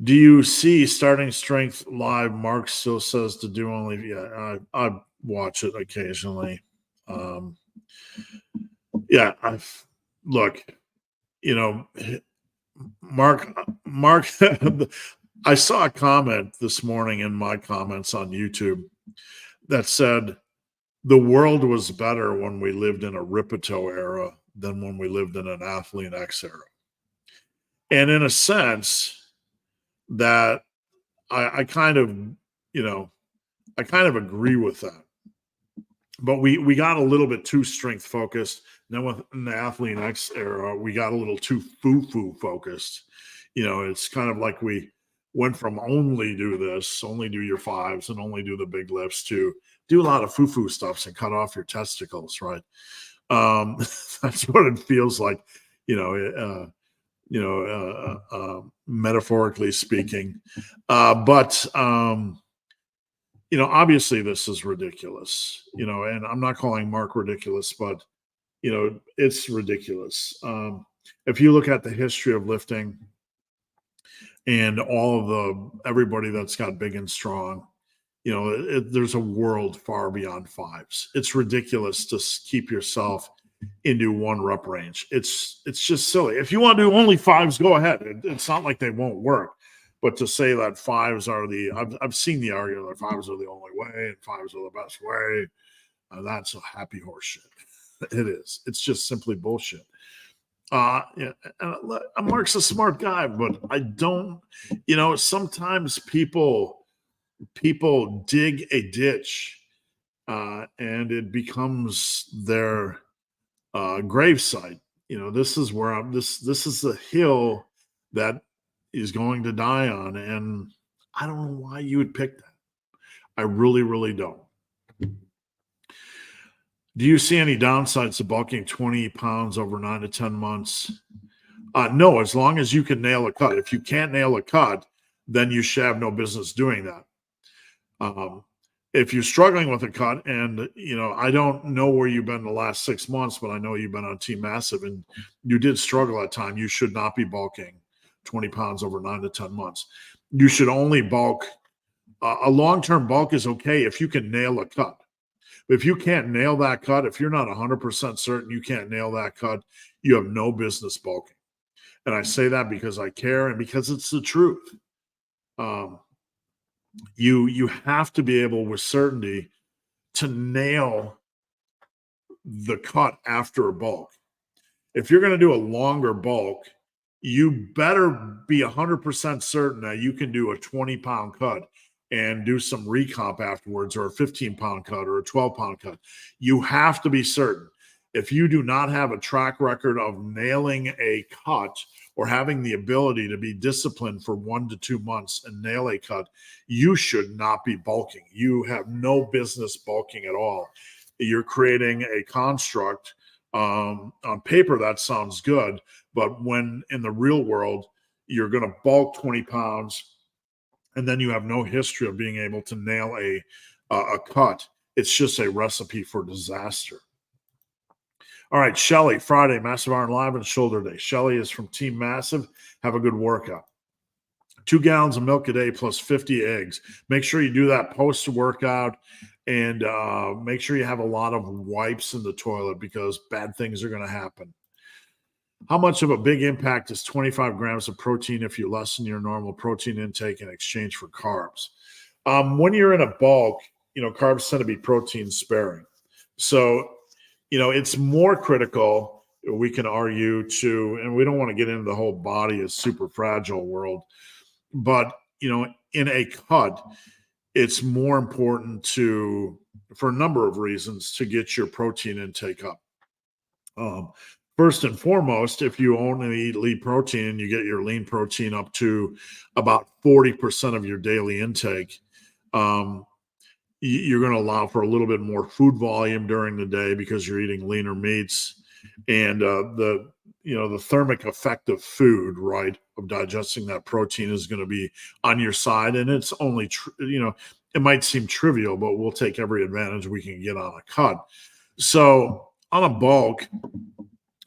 Do you see Starting Strength live? Mark still says to do only. Yeah, I watch it occasionally. Yeah, look, Mark, I saw a comment this morning in my comments on YouTube that said the world was better when we lived in a Ripito era than when we lived in an Athlete X era. And in a sense, that I kind of agree with that. But we got a little bit too strength focused. Then in the Athlete X era, we got a little too foo-foo focused. It's kind of like we went from only do this, only do your fives and only do the big lifts, to do a lot of foo-foo stuffs and cut off your testicles, right? That's what it feels like, metaphorically speaking. But obviously this is ridiculous, and I'm not calling Mark ridiculous, but, it's ridiculous. If you look at the history of lifting and all of everybody that's got big and strong, there's a world far beyond fives. It's ridiculous to keep yourself into one rep range. It's just silly. If you want to do only fives, go ahead. It's not like they won't work. But to say that fives are I've seen the argument that fives are the only way and fives are the best way. That's a happy horse shit. It is. It's just simply bullshit. Mark's a smart guy, but I don't, sometimes people dig a ditch and it becomes their gravesite. This is where this is the hill that is going to die on. And I don't know why you would pick that. I really, really don't. Do you see any downsides to bulking 20 pounds over 9 to 10 months? No, as long as you can nail a cut. If you can't nail a cut, then you should have no business doing that. If you're struggling with a cut, and I don't know where you've been the last 6 months, but I know you've been on Team Massive and you did struggle at time, you should not be bulking 20 pounds over 9 to 10 months. You should only bulk. A long-term bulk is okay if you can nail a cut. But if you can't nail that cut, if you're not 100% certain you can't nail that cut, you have no business bulking. And I say that because I care and because it's the truth. You have to be able with certainty to nail the cut after a bulk. If you're going to do a longer bulk, you better be 100% certain that you can do a 20-pound cut and do some recomp afterwards, or a 15-pound cut or a 12-pound cut. You have to be certain. If you do not have a track record of nailing a cut or having the ability to be disciplined for 1 to 2 months and nail a cut, you should not be bulking. You have no business bulking at all. You're creating a construct. On paper, that sounds good, but when in the real world, you're going to bulk 20 pounds and then you have no history of being able to nail a cut, it's just a recipe for disaster. All right, Shelly, Friday, Massive Iron Live and Shoulder Day. Shelly is from Team Massive. Have a good workout. 2 gallons of milk a day plus 50 eggs. Make sure you do that post-workout, and make sure you have a lot of wipes in the toilet because bad things are going to happen. How much of a big impact is 25 grams of protein if you lessen your normal protein intake in exchange for carbs? When you're in a bulk, carbs tend to be protein sparing. So, it's more critical we can argue too, and we don't want to get into the whole body is super fragile world, but in a cut, it's more important for a number of reasons, to get your protein intake up. First and foremost, if you only eat lean protein and you get your lean protein up to about 40% of your daily intake, you're going to allow for a little bit more food volume during the day because you're eating leaner meats, and the thermic effect of food, right, of digesting that protein is going to be on your side. And it's only it might seem trivial, but we'll take every advantage we can get on a cut. So on a bulk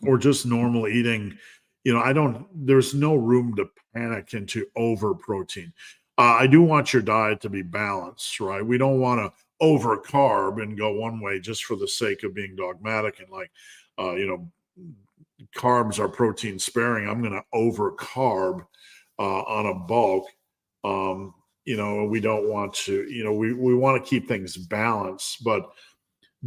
or just normal eating, there's no room to panic into over protein. I do want your diet to be balanced, right? We don't want to over carb and go one way just for the sake of being dogmatic and carbs are protein sparing. I'm going to over carb on a bulk. We don't want to, we want to keep things balanced, but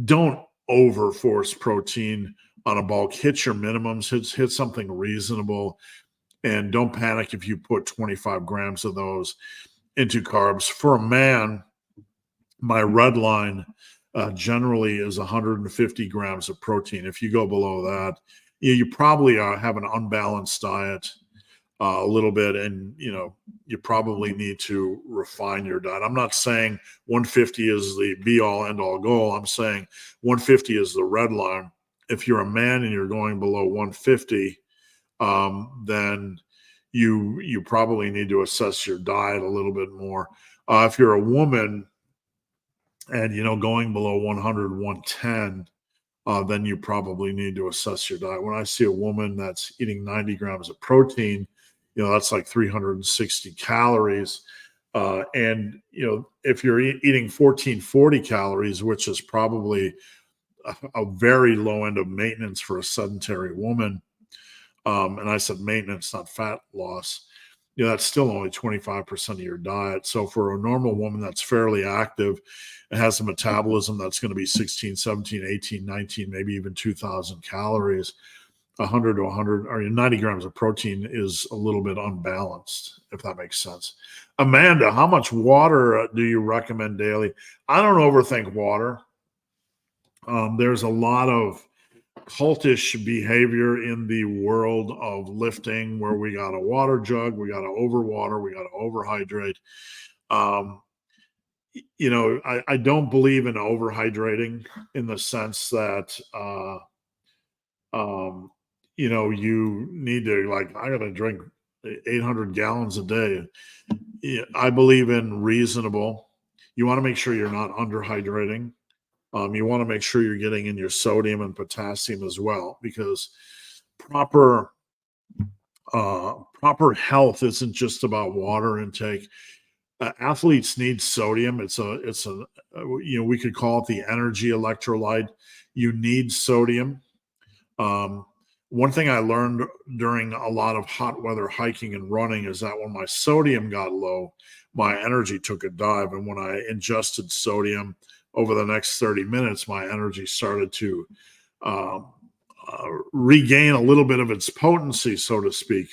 don't over force protein on a bulk. Hit your minimums, hit something reasonable, and don't panic if you put 25 grams of those into carbs. For a man, my red line generally is 150 grams of protein. If you go below that, you probably have an unbalanced diet a little bit, and you probably need to refine your diet. I'm not saying 150 is the be all end all goal. I'm saying 150 is the red line. If you're a man and you're going below 150, then you probably need to assess your diet a little bit more. If you're a woman and going below 100, 110, then you probably need to assess your diet. When I see a woman that's eating 90 grams of protein, that's like 360 calories. And if you're eating 1440 calories, which is probably a very low end of maintenance for a sedentary woman, and I said maintenance, not fat loss, that's still only 25% of your diet. So for a normal woman that's fairly active and has a metabolism that's going to be 16, 17, 18, 19, maybe even 2,000 calories, 100 to 100 or 90 grams of protein is a little bit unbalanced, if that makes sense. Amanda, how much water do you recommend daily? I don't overthink water. There's a lot of cultish behavior in the world of lifting where we got a water jug, we got to overwater, we got to overhydrate. I don't believe in overhydrating in the sense that you need to, I got to drink 800 gallons a day. I believe in reasonable. You want to make sure you're not underhydrating. You want to make sure you're getting in your sodium and potassium as well, because proper health isn't just about water intake. Athletes need sodium. It's a we could call it the energy electrolyte. You need sodium. One thing I learned during a lot of hot weather hiking and running is that when my sodium got low, my energy took a dive. And when I ingested sodium over the next 30 minutes, my energy started to regain a little bit of its potency, so to speak.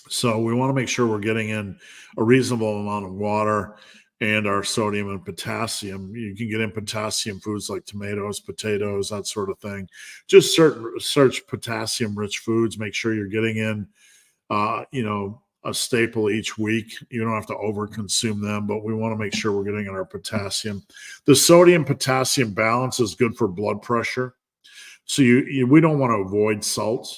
So we want to make sure we're getting in a reasonable amount of water and our sodium and potassium. You can get in potassium foods like tomatoes, potatoes, that sort of thing. Just search potassium-rich foods. Make sure you're getting in, a staple each week. You don't have to overconsume them, but we want to make sure we're getting in our potassium. The sodium-potassium balance is good for blood pressure. So we don't want to avoid salt.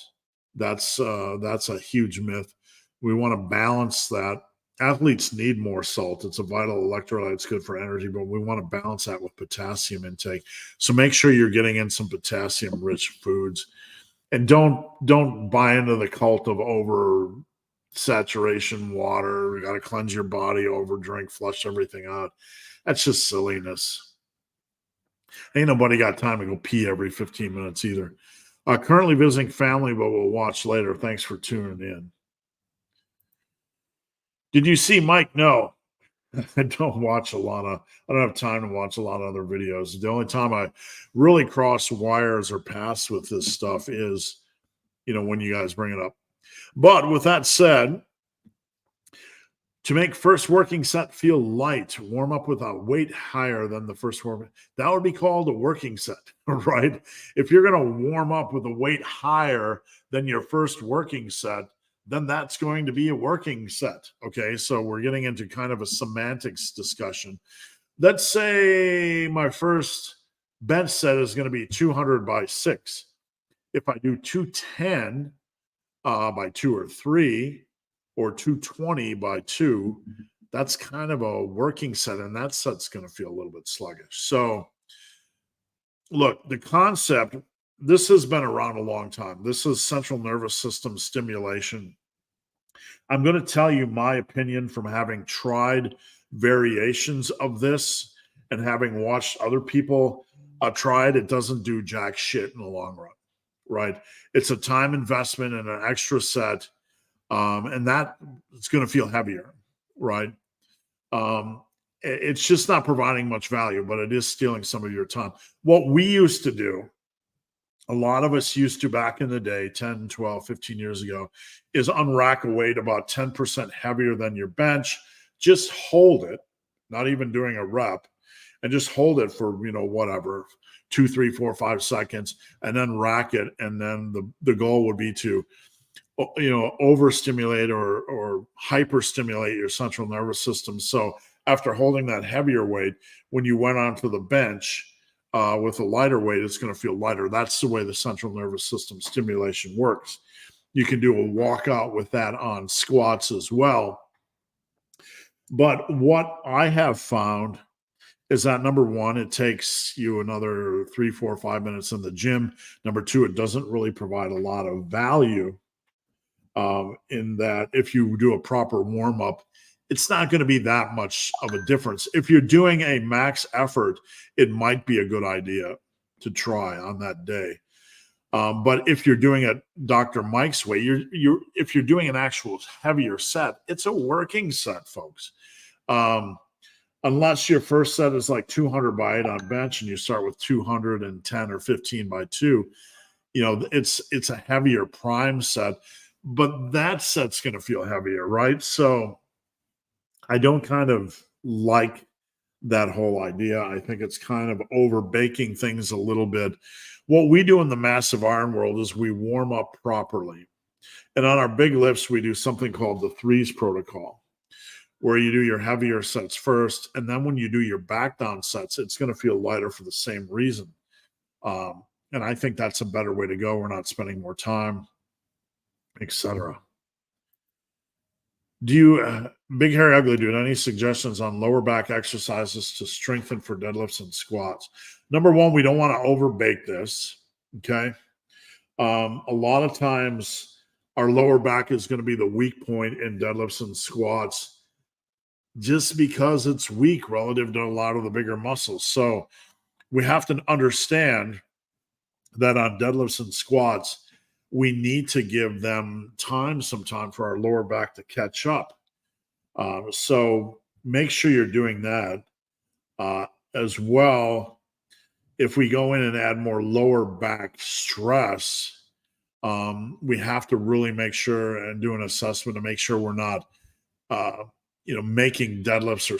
That's a huge myth. We want to balance that. Athletes need more salt. It's a vital electrolyte. It's good for energy, but we want to balance that with potassium intake. So make sure you're getting in some potassium-rich foods, and don't buy into the cult of over saturation water. You got to cleanse your body, over drink, flush everything out. That's just silliness. Ain't nobody got time to go pee every 15 minutes either. Currently visiting family, but we'll watch later. Thanks for tuning in. Did you see Mike? No. I don't watch I don't have time to watch a lot of other videos. The only time I really cross wires or pass with this stuff is, when you guys bring it up. But with that said, to make first working set feel light, warm up with a weight higher than the first warm. That would be called a working set, right? If you're going to warm up with a weight higher than your first working set, then that's going to be a working set. Okay, so we're getting into kind of a semantics discussion. Let's say my first bench set is going to be 200 by 6. If I do 210 by 2 or 3, or 220 by 2, that's kind of a working set, and that set's going to feel a little bit sluggish. So, look, the concept, this has been around a long time. This is central nervous system stimulation. I'm going to tell you my opinion from having tried variations of this and having watched other people try it. It doesn't do jack shit in the long run, right? It's a time investment and an extra set. And that it's going to feel heavier, right? It's just not providing much value, but it is stealing some of your time. What we used to do, a lot of us used to back in the day, 10, 12, 15 years ago, is unrack a weight about 10% heavier than your bench. Just hold it, not even doing a rep, and just hold it for, whatever, 2, 3, 4, 5 seconds, and then rack it. And then the goal would be to overstimulate or hyperstimulate your central nervous system. So after holding that heavier weight, when you went onto the bench with a lighter weight, it's going to feel lighter. That's the way the central nervous system stimulation works. You can do a walkout with that on squats as well. But what I have found is that, number one, it takes you another 3, 4, 5 minutes in the gym. Number two, it doesn't really provide a lot of value. In that if you do a proper warm-up, it's not going to be that much of a difference. If you're doing a max effort, it might be a good idea to try on that day. But if you're doing it Dr. Mike's way, if you're doing an actual heavier set, it's a working set, folks. Unless your first set is like 200 by 8 on bench and you start with 210 or 15 by 2, it's a heavier prime set. But that set's going to feel heavier, right? So I don't kind of like that whole idea. I think it's kind of over baking things a little bit. What we do in the massive iron world is we warm up properly. And on our big lifts, we do something called the threes protocol, where you do your heavier sets first. And then when you do your back down sets, it's going to feel lighter for the same reason. And I think that's a better way to go. We're not spending more time, etc. Do you, Big Hairy Ugly Dude, any suggestions on lower back exercises to strengthen for deadlifts and squats? Number one, we don't want to overbake this, okay? A lot of times our lower back is going to be the weak point in deadlifts and squats just because it's weak relative to a lot of the bigger muscles. So we have to understand that on deadlifts and squats, we need to give them some time for our lower back to catch up. So make sure you're doing that as well. If we go in and add more lower back stress, we have to really make sure and do an assessment to make sure we're not, making deadlifts or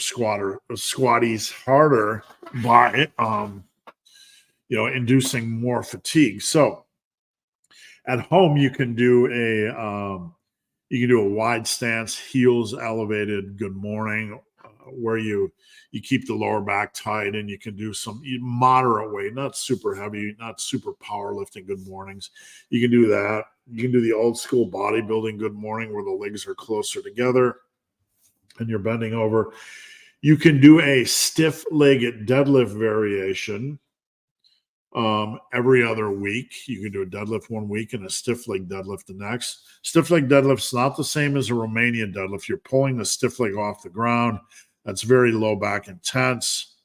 squatties harder by, inducing more fatigue. So at home, you can do a wide stance, heels elevated, good morning, where you keep the lower back tight, and you can do some moderate weight, not super heavy, not super powerlifting good mornings. You can do that. You can do the old school bodybuilding good morning where the legs are closer together and you're bending over. You can do a stiff-legged deadlift variation. Every other week, you can do a deadlift one week and a stiff leg deadlift the next. Stiff leg deadlift's not the same as a Romanian deadlift. You're pulling the stiff leg off the ground. That's very low back intense.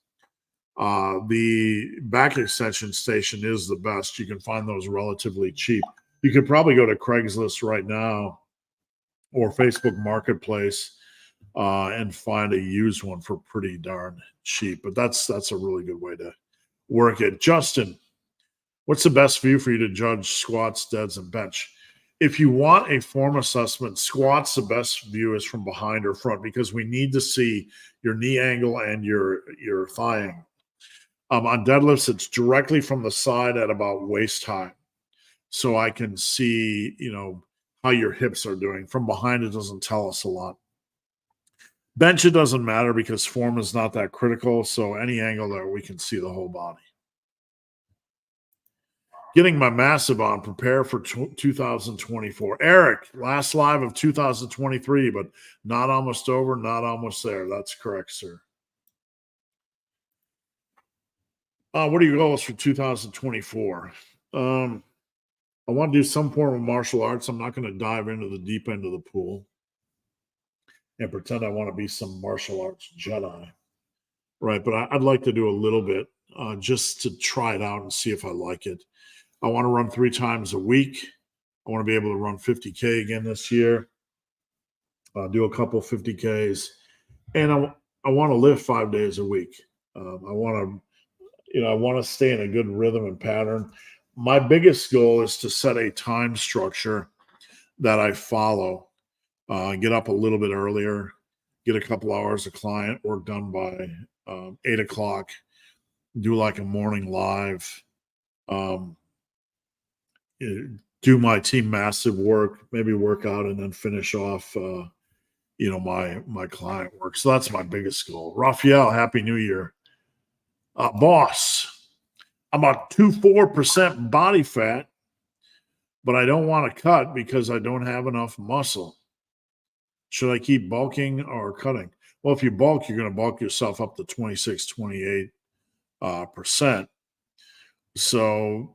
The back extension station is the best. You can find those relatively cheap. You could probably go to Craigslist right now or Facebook Marketplace and find a used one for pretty darn cheap. But that's a really good way to work it. Justin, what's the best view for you to judge squats, deads, and bench? If you want a form assessment, squats, the best view is from behind or front because we need to see your knee angle and your thigh angle. On deadlifts, it's directly from the side at about waist high. So I can see, how your hips are doing. From behind, it doesn't tell us a lot. Bench, it doesn't matter because form is not that critical. So any angle there, we can see the whole body. Getting my massive on, prepare for 2024. Eric, last live of 2023, but not almost over, not almost there. That's correct, sir. What are your goals for 2024? I want to do some form of martial arts. I'm not going to dive into the deep end of the pool and pretend I want to be some martial arts Jedi, right? But I'd like to do a little bit just to try it out and see if I like it. I want to run 3 times a week. I want to be able to run 50K again this year. Do a couple 50Ks, and I want to live 5 days a week. I want to stay in a good rhythm and pattern. My biggest goal is to set a time structure that I follow. Get up a little bit earlier, get a couple hours of client work done by 8 o'clock, do like a morning live, do my team massive work, maybe work out, and then finish off, my client work. So that's my biggest goal. Raphael, Happy New Year. Boss, I'm about 2.4% body fat, but I don't want to cut because I don't have enough muscle. Should I keep bulking or cutting? Well, if you bulk, you're going to bulk yourself up to 26, 28%. So,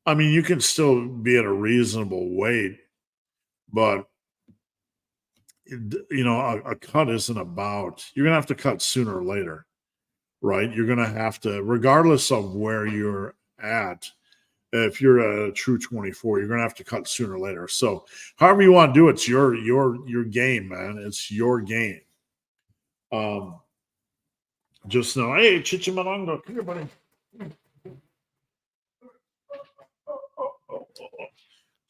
I mean, you can still be at a reasonable weight, but, a cut isn't about, you're going to have to cut sooner or later, right? You're going to have to, regardless of where you're at, if you're at a true 24, you're going to have to cut sooner or later. So however you want to do it, it's your game, man. It's your game. Just know, hey, Chichimalongo, come here, buddy.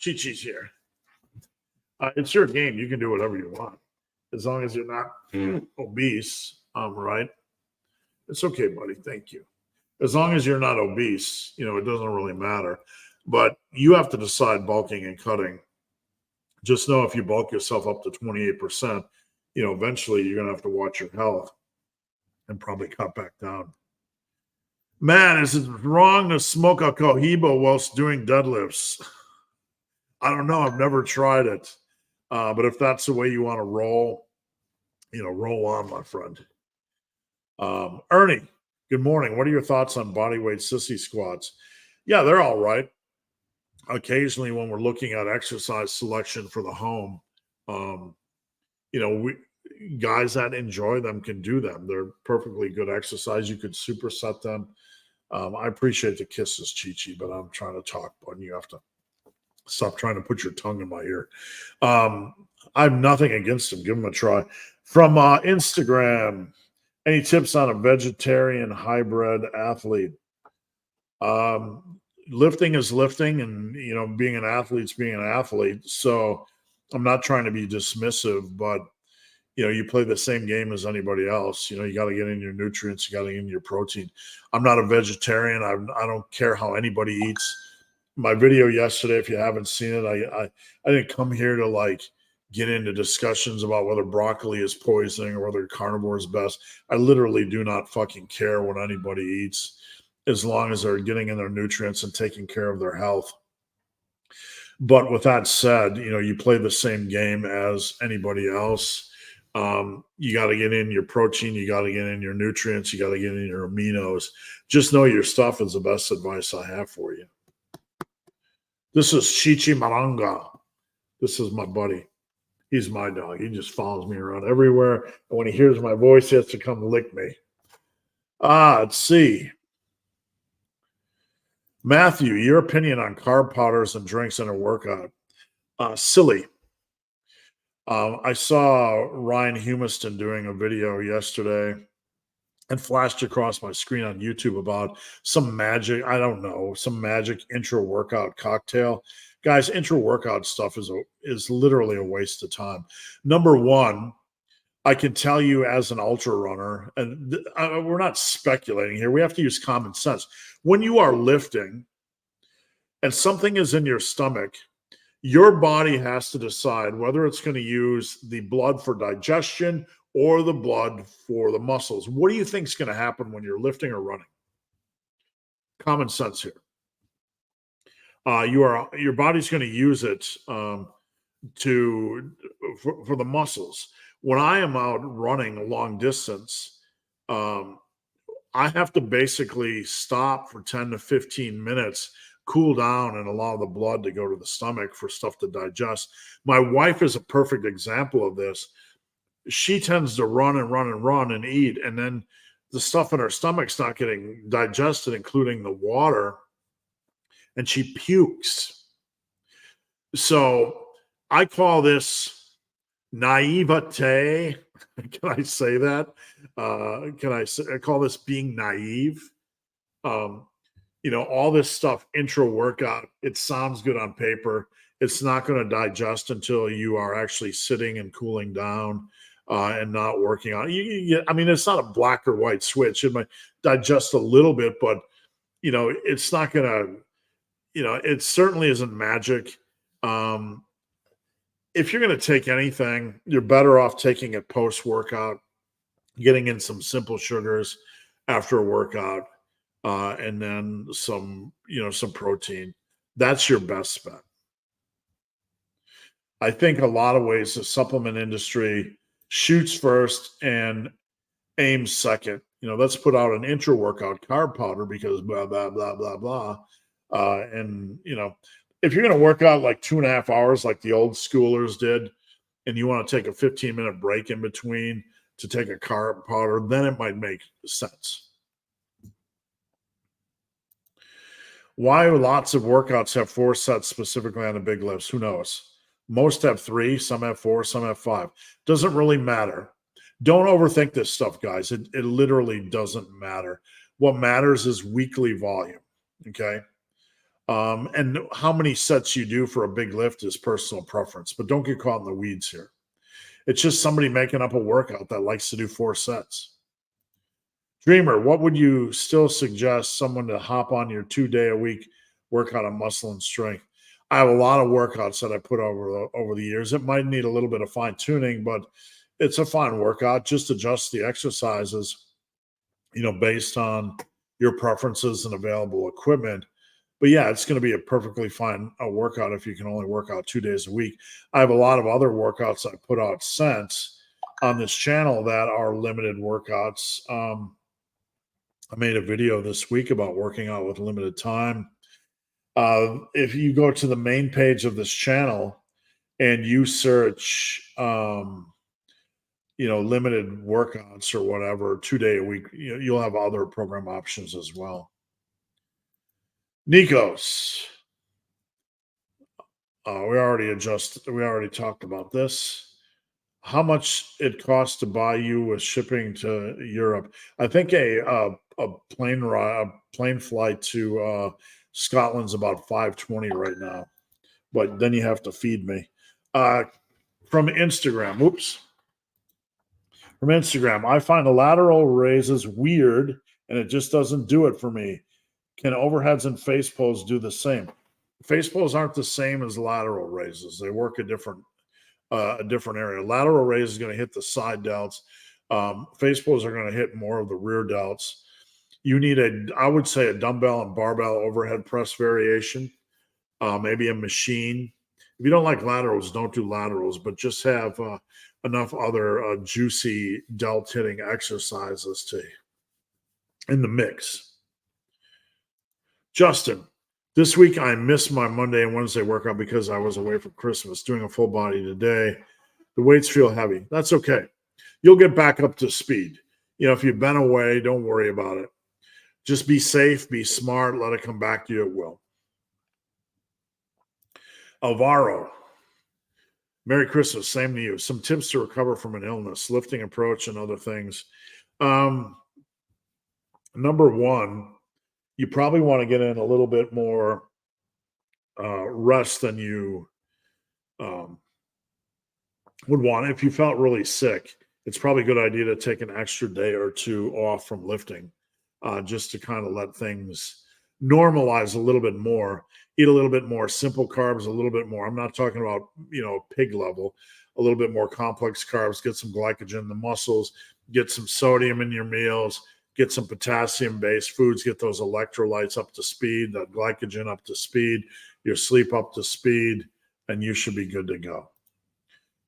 Chichi's here. It's your game. You can do whatever you want. As long as you're not obese, right? It's okay, buddy. Thank you. As long as you're not obese, it doesn't really matter. But you have to decide bulking and cutting. Just know if you bulk yourself up to 28%, eventually you're going to have to watch your health and probably cut back down. Man, is it wrong to smoke a cohiba whilst doing deadlifts? I don't know. I've never tried it. But if that's the way you want to roll, roll on, my friend. Ernie, good morning. What are your thoughts on bodyweight sissy squats? Yeah, they're all right. Occasionally when we're looking at exercise selection for the home, guys that enjoy them can do them. They're perfectly good exercise. You could superset them. I appreciate the kisses, Chi-Chi, but I'm trying to talk, but you have to stop trying to put your tongue in my ear. I have nothing against them. Give them a try. From Instagram, any tips on a vegetarian hybrid athlete? Lifting is lifting, and being an athlete's being an athlete. So I'm not trying to be dismissive, but you play the same game as anybody else. You got to get in your nutrients, you got to get in your protein. I'm not a vegetarian. I don't care how anybody eats. My video yesterday, if you haven't seen it, I didn't come here to get into discussions about whether broccoli is poisoning or whether carnivore is best. I literally do not fucking care what anybody eats, as long as they're getting in their nutrients and taking care of their health. But with that said, you play the same game as anybody else. You got to get in your protein, you got to get in your nutrients, you got to get in your aminos. Just know your stuff is the best advice I have for you. This is Chichi Maranga. This is my buddy. He's my dog. He just follows me around everywhere. And when he hears my voice, he has to come lick me. Let's see. Matthew, your opinion on carb powders and drinks in a workout? Silly. I saw Ryan Humiston doing a video yesterday and flashed across my screen on YouTube about some magic, I don't know, some magic intra-workout cocktail. Guys, intra-workout stuff is literally a waste of time. Number one, I can tell you as an ultra runner, and we're not speculating here. We have to use common sense. When you are lifting and something is in your stomach, your body has to decide whether it's going to use the blood for digestion or the blood for the muscles. What do you think is going to happen when you're lifting or running? Common sense here. Your body's going to use it for the muscles. When I am out running a long distance, I have to basically stop for 10 to 15 minutes, cool down, and allow the blood to go to the stomach for stuff to digest. My wife is a perfect example of this. She tends to run and eat, and then the stuff in her stomach's not getting digested, including the water, and she pukes. So I call this naivete. Can I say that? I call this being naive? All this stuff intra-workout, it sounds good on paper. It's not going to digest until you are actually sitting and cooling down and not working on it. It's not a black or white switch. It might digest a little bit, but, it's not going to, it certainly isn't magic. If you're going to take anything, you're better off taking it post-workout, getting in some simple sugars after a workout, and then some protein. That's your best bet. I think a lot of ways the supplement industry shoots first and aims second. Let's put out an intra-workout carb powder because blah, blah, blah, blah, blah. If you're going to work out like 2.5 hours like the old schoolers did, and you want to take a 15-minute break in between to take a carb powder, then it might make sense. Why lots of workouts have 4 sets specifically on the big lifts? Who knows? Most have 3, some have 4, some have 5. Doesn't really matter. Don't overthink this stuff, guys. It literally doesn't matter. What matters is weekly volume, okay? And how many sets you do for a big lift is personal preference, but don't get caught in the weeds here. It's just somebody making up a workout that likes to do 4 sets. Dreamer, what would you still suggest someone to hop on your 2-day-a-week workout on muscle and strength? I have a lot of workouts that I put over the years. It might need a little bit of fine tuning, but it's a fine workout. Just adjust the exercises, based on your preferences and available equipment. But yeah, it's going to be a perfectly fine workout if you can only work out 2 days a week. I have a lot of other workouts I put out since on this channel that are limited workouts. I made a video this week about working out with limited time. If you go to the main page of this channel and you search, limited workouts or whatever, 2-day a week, you'll have other program options as well. Nikos, we already talked about this. How much it costs to buy you with shipping to Europe? I think a plane flight to Scotland's about $520 right now, but then you have to feed me. From Instagram, I find the lateral raises weird, and it just doesn't do it for me. Can overheads and face pulls do the same? Face pulls aren't the same as lateral raises. They work a different area. Lateral raise is going to hit the side delts. Face pulls are going to hit more of the rear delts. You need I would say a dumbbell and barbell overhead press variation, maybe a machine. If you don't like laterals, don't do laterals, but just have enough other juicy delt hitting exercises in the mix. Justin, this week I missed my Monday and Wednesday workout because I was away for Christmas, doing a full body today. The weights feel heavy. That's okay. You'll get back up to speed. If you've been away, don't worry about it. Just be safe, be smart, let it come back to you at will. Alvaro, Merry Christmas. Same to you. Some tips to recover from an illness, lifting approach, and other things. Number one, you probably want to get in a little bit more rest than you um, would want. If you felt really sick, it's probably a good idea to take an extra day or two off from lifting, just to kind of let things normalize a little bit more. Eat a little bit more simple carbs, a little bit more. I'm not talking about, pig level, a little bit more complex carbs. Get some glycogen in the muscles, get some sodium in your meals, get some potassium based foods, get those electrolytes up to speed, the glycogen up to speed, your sleep up to speed, and you should be good to go.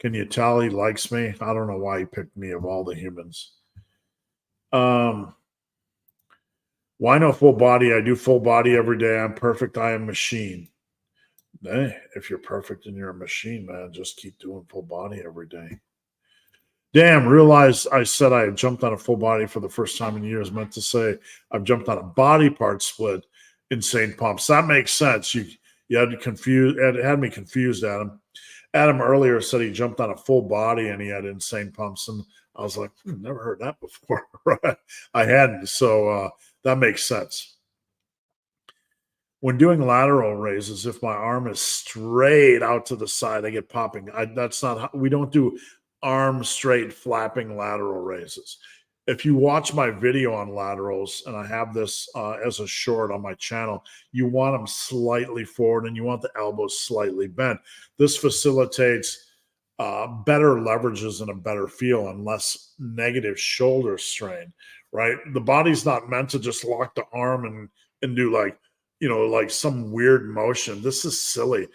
Can you tell he likes me? I don't know why he picked me of all the humans. Why no full body? I do full body every day. I'm perfect. I am machine. Hey, if you're perfect and you're a machine, man, just keep doing full body every day. Damn, realized I said I had jumped on a full body for the first time in years. Meant to say I've jumped on a body part split, insane pumps. That makes sense. You had me confused, Adam. Adam earlier said he jumped on a full body and he had insane pumps, and I was like, never heard that before. Right? I hadn't, so that makes sense. When doing lateral raises, if my arm is straight out to the side, I get popping. That's not how, we don't do arm straight flapping lateral raises. If you watch my video on laterals, and I have this as a short on my channel, you want them slightly forward and you want the elbows slightly bent. This facilitates better leverages and a better feel and less negative shoulder strain, right? The body's not meant to just lock the arm and do like some weird motion. This is silly.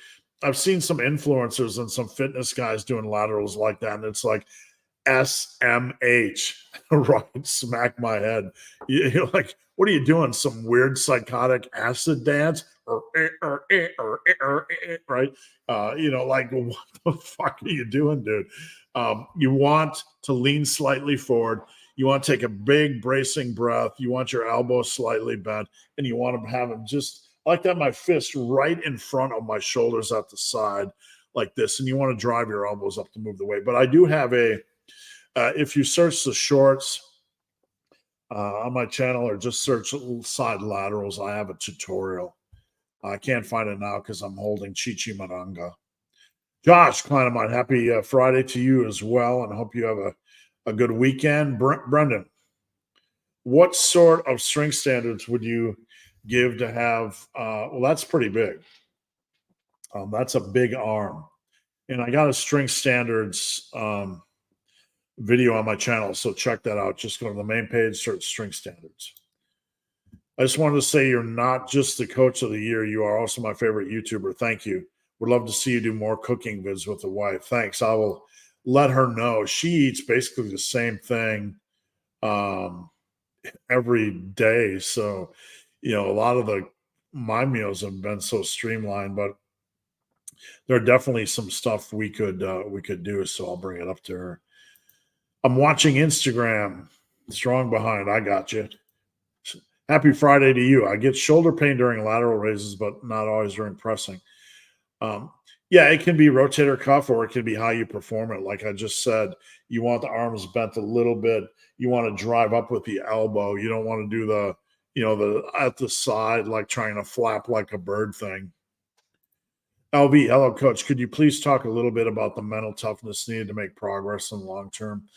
I've seen some influencers and some fitness guys doing laterals like that, and it's like SMH, right? Smack my head. You're like, what are you doing? Some weird psychotic acid dance? Right? Like, what the fuck are you doing, dude? You want to lean slightly forward. You want to take a big bracing breath. You want your elbows slightly bent, and you want to have them just like that. My fist right in front of my shoulders at the side, like this. And you want to drive your elbows up to move the weight. But I do have if you search the shorts on my channel or just search side laterals, I have a tutorial. I can't find it now because I'm holding Chichi Maranga. Josh Kleineman, happy Friday to you as well, and I hope you have a good weekend. Brendan, what sort of strength standards would you give to have? Well, that's pretty big. That's a big arm. And I got a strength standards video on my channel, so check that out. Just go to the main page, search strength standards. I just wanted to say you're not just the coach of the year. You are also my favorite YouTuber. Thank you. Would love to see you do more cooking vids with the wife. Thanks. I will let her know. She eats basically the same thing every day. So, a lot of my meals have been so streamlined, but there are definitely some stuff we could do. So I'll bring it up to her. I'm watching Instagram. Strong behind. I got you. Happy Friday to you. I get shoulder pain during lateral raises, but not always during pressing. Yeah, it can be rotator cuff or it can be how you perform it. Like I just said, you want the arms bent a little bit. You want to drive up with the elbow. You don't want to do the at the side, like trying to flap like a bird thing. LV, hello, coach. Could you please talk a little bit about the mental toughness needed to make progress in the long term?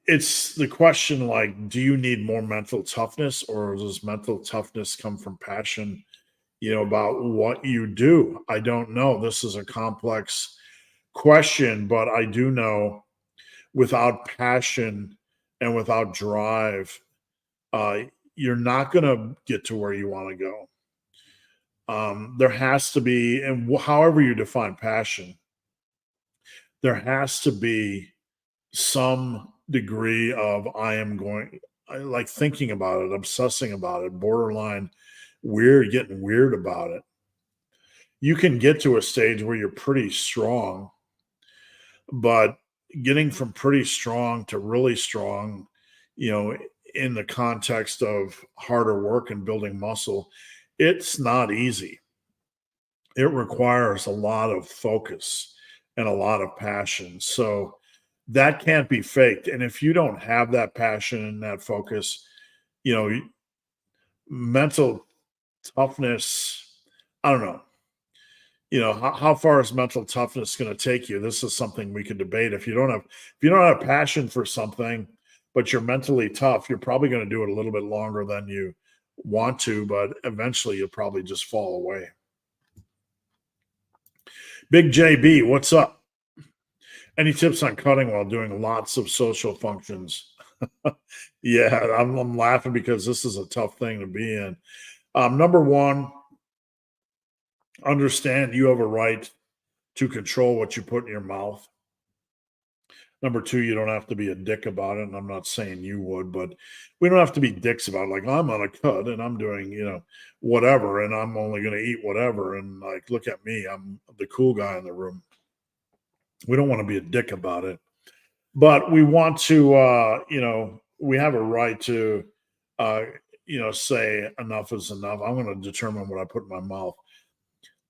It's the question, like, do you need more mental toughness, or does mental toughness come from passion, about what you do? I don't know. This is a complex question, but I do know without passion and without drive, you're not going to get to where you want to go. There has to be, and however you define passion, there has to be some degree of like thinking about it, obsessing about it, borderline getting weird about it. You can get to a stage where you're pretty strong, but getting from pretty strong to really strong, in the context of harder work and building muscle, It's not easy. It requires a lot of focus and a lot of passion. So that can't be faked. And if you don't have that passion and that focus, you know, mental toughness, I don't know. How far is mental toughness going to take you? This is something we could debate. If you don't have passion for something, but you're mentally tough, you're probably going to do it a little bit longer than you want to, but eventually you'll probably just fall away. Big JB, what's up? Any tips on cutting while doing lots of social functions? Yeah, I'm laughing because this is a tough thing to be in. Number one, understand you have a right to control what you put in your mouth. Number two, you don't have to be a dick about it. And I'm not saying you would, but we don't have to be dicks about it. Like, I'm on a cut and I'm doing, whatever, and I'm only going to eat whatever. And like, look at me, I'm the cool guy in the room. We don't want to be a dick about it, but we want to, we have a right to, say enough is enough. I'm going to determine what I put in my mouth.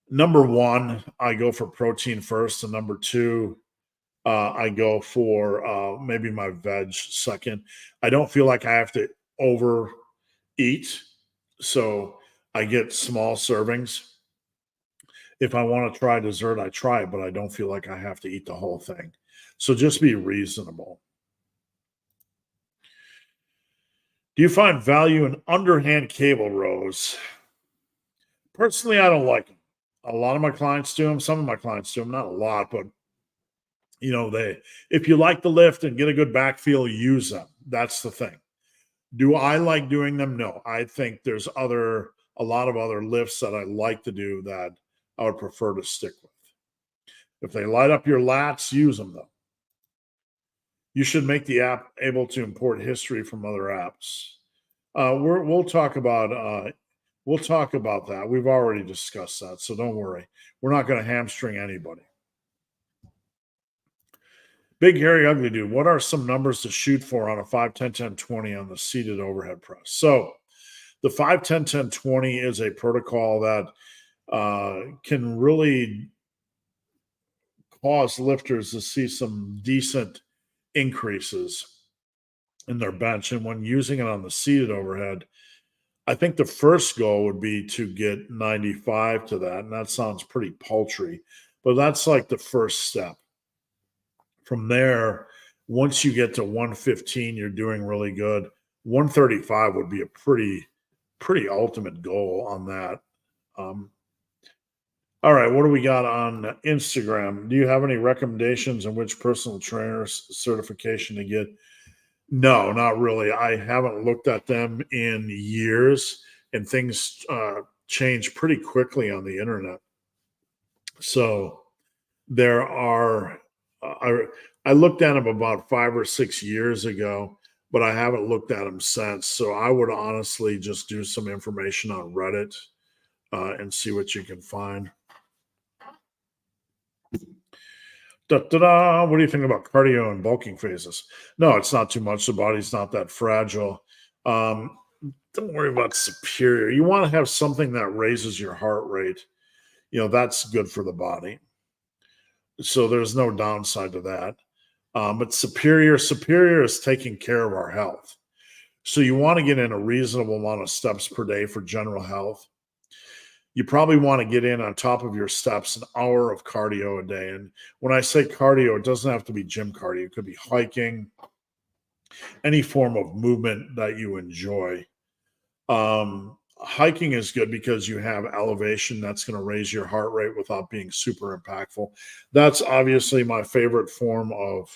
Number one, I go for protein first, and number two, I go for maybe my veg second. I don't feel like I have to overeat, so I get small servings. If I want to try dessert, I try it, but I don't feel like I have to eat the whole thing. So just be reasonable. Do you find value in underhand cable rows? Personally, I don't like them. A lot of my clients do them. Some of my clients do them, not a lot, but if you like the lift and get a good back feel, use them. That's the thing. Do I like doing them? No. I think there's a lot of other lifts that I like to do that I would prefer to stick with. If they light up your lats, use them though. You should make the app able to import history from other apps. We'll talk about that. We've already discussed that, so don't worry. We're not going to hamstring anybody. Big, hairy, ugly dude, what are some numbers to shoot for on a 5, 10, 10, 20 on the seated overhead press? So the 5, 10, 10, 20 is a protocol that can really cause lifters to see some decent increases in their bench. And when using it on the seated overhead, I think the first goal would be to get 95 to that. And that sounds pretty paltry, but that's like the first step. From there, once you get to 115, you're doing really good. 135 would be a pretty ultimate goal on that. All right, what do we got on Instagram? Do you have any recommendations on which personal trainer's certification to get? No, not really. I haven't looked at them in years, and things change pretty quickly on the internet. So there are, I looked at them about 5 or 6 years ago, but I haven't looked at them since. So I would honestly just do some information on Reddit and see what you can find. What do you think about cardio and bulking phases? No, it's not too much. The body's not that fragile. Don't worry about superior. You want to have something that raises your heart rate. That's good for the body. So there's no downside to that. But superior is taking care of our health. So you want to get in a reasonable amount of steps per day for general health. You probably want to get in on top of your steps an hour of cardio a day. And when I say cardio, it doesn't have to be gym cardio. It could be hiking, any form of movement that you enjoy. Hiking is good because you have elevation that's going to raise your heart rate without being super impactful. That's obviously my favorite form of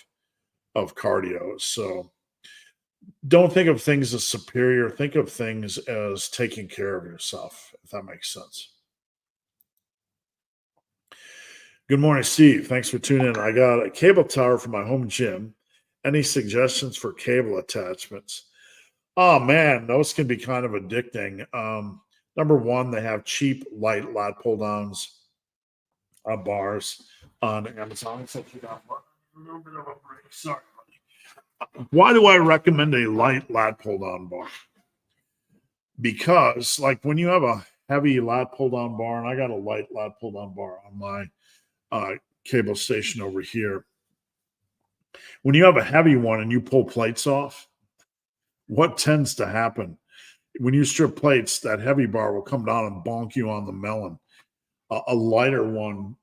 cardio. So don't think of things as superior. Think of things as taking care of yourself, if that makes sense. Good morning, Steve. Thanks for tuning in. I got a cable tower for my home gym. Any suggestions for cable attachments? Oh, man, those can be kind of addicting. Number one, they have cheap, light lat pull-downs bars on Amazon. A little bit of a break. Sorry, buddy. Why do I recommend a light lat pull-down bar? Because, like, when you have a heavy lat pull down bar, and I got a light lat pull down bar on my cable station over here. When you have a heavy one and you pull plates off, what tends to happen? When you strip plates, that heavy bar will come down and bonk you on the melon. A lighter one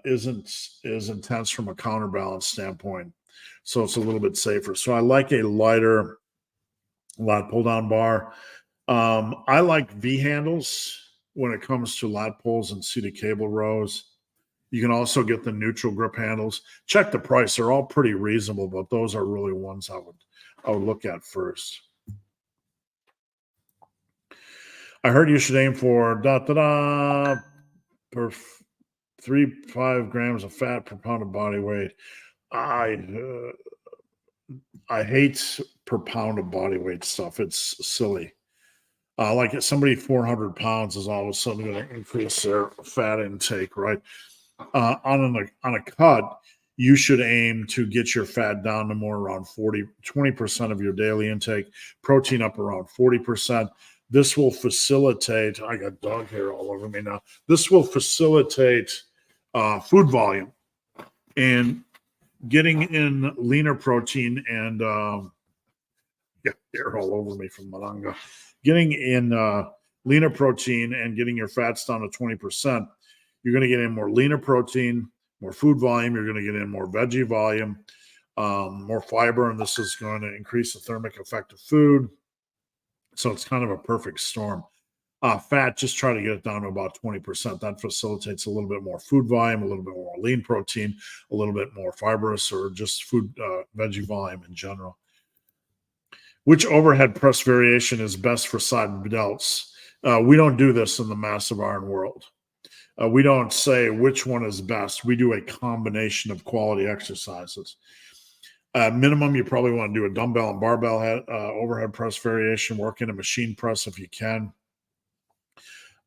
isn't as intense from a counterbalance standpoint, so it's a little bit safer. So I like a lighter lat pull down bar. I like V handles when it comes to lat pulls and seated cable rows. You can also get the neutral grip handles. Check the price; they're all pretty reasonable, but those are really ones I would look at first. I heard you should aim for per 3-5 grams of fat per pound of body weight. I hate per pound of body weight stuff. It's silly. Like somebody 400 pounds is all of a sudden going to increase their fat intake, right? On a cut, you should aim to get your fat down to more around 20% of your daily intake, protein up around 40%. This will facilitate, I got dog hair all over me now. This will facilitate food volume and getting in leaner protein and hair all over me from Malanga. Getting in leaner protein and getting your fats down to 20%, you're going to get in more leaner protein, more food volume. You're going to get in more veggie volume, more fiber, and this is going to increase the thermic effect of food. So it's kind of a perfect storm. Fat, just try to get it down to about 20%. That facilitates a little bit more food volume, a little bit more lean protein, a little bit more fibrous, or just food veggie volume in general. Which overhead press variation is best for side delts? We don't do this in the massive iron world. We don't say which one is best. We do a combination of quality exercises. Minimum, you probably want to do a dumbbell and barbell overhead press variation, work in a machine press if you can.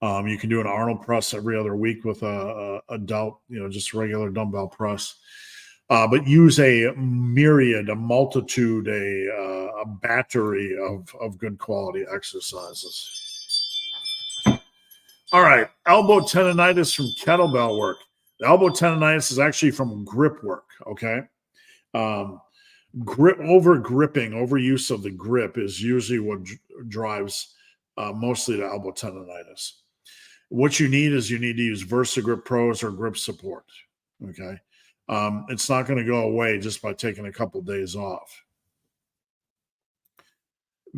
You can do an Arnold press every other week with a delt, just a regular dumbbell press. But use a myriad, a multitude, a battery of good quality exercises. All right, elbow tendonitis from kettlebell work. The elbow tendonitis is actually from grip work, okay? Overuse of the grip is usually what drives mostly the elbow tendonitis. What you need is to use VersaGrip Pros or grip support, okay? It's not going to go away just by taking a couple days off.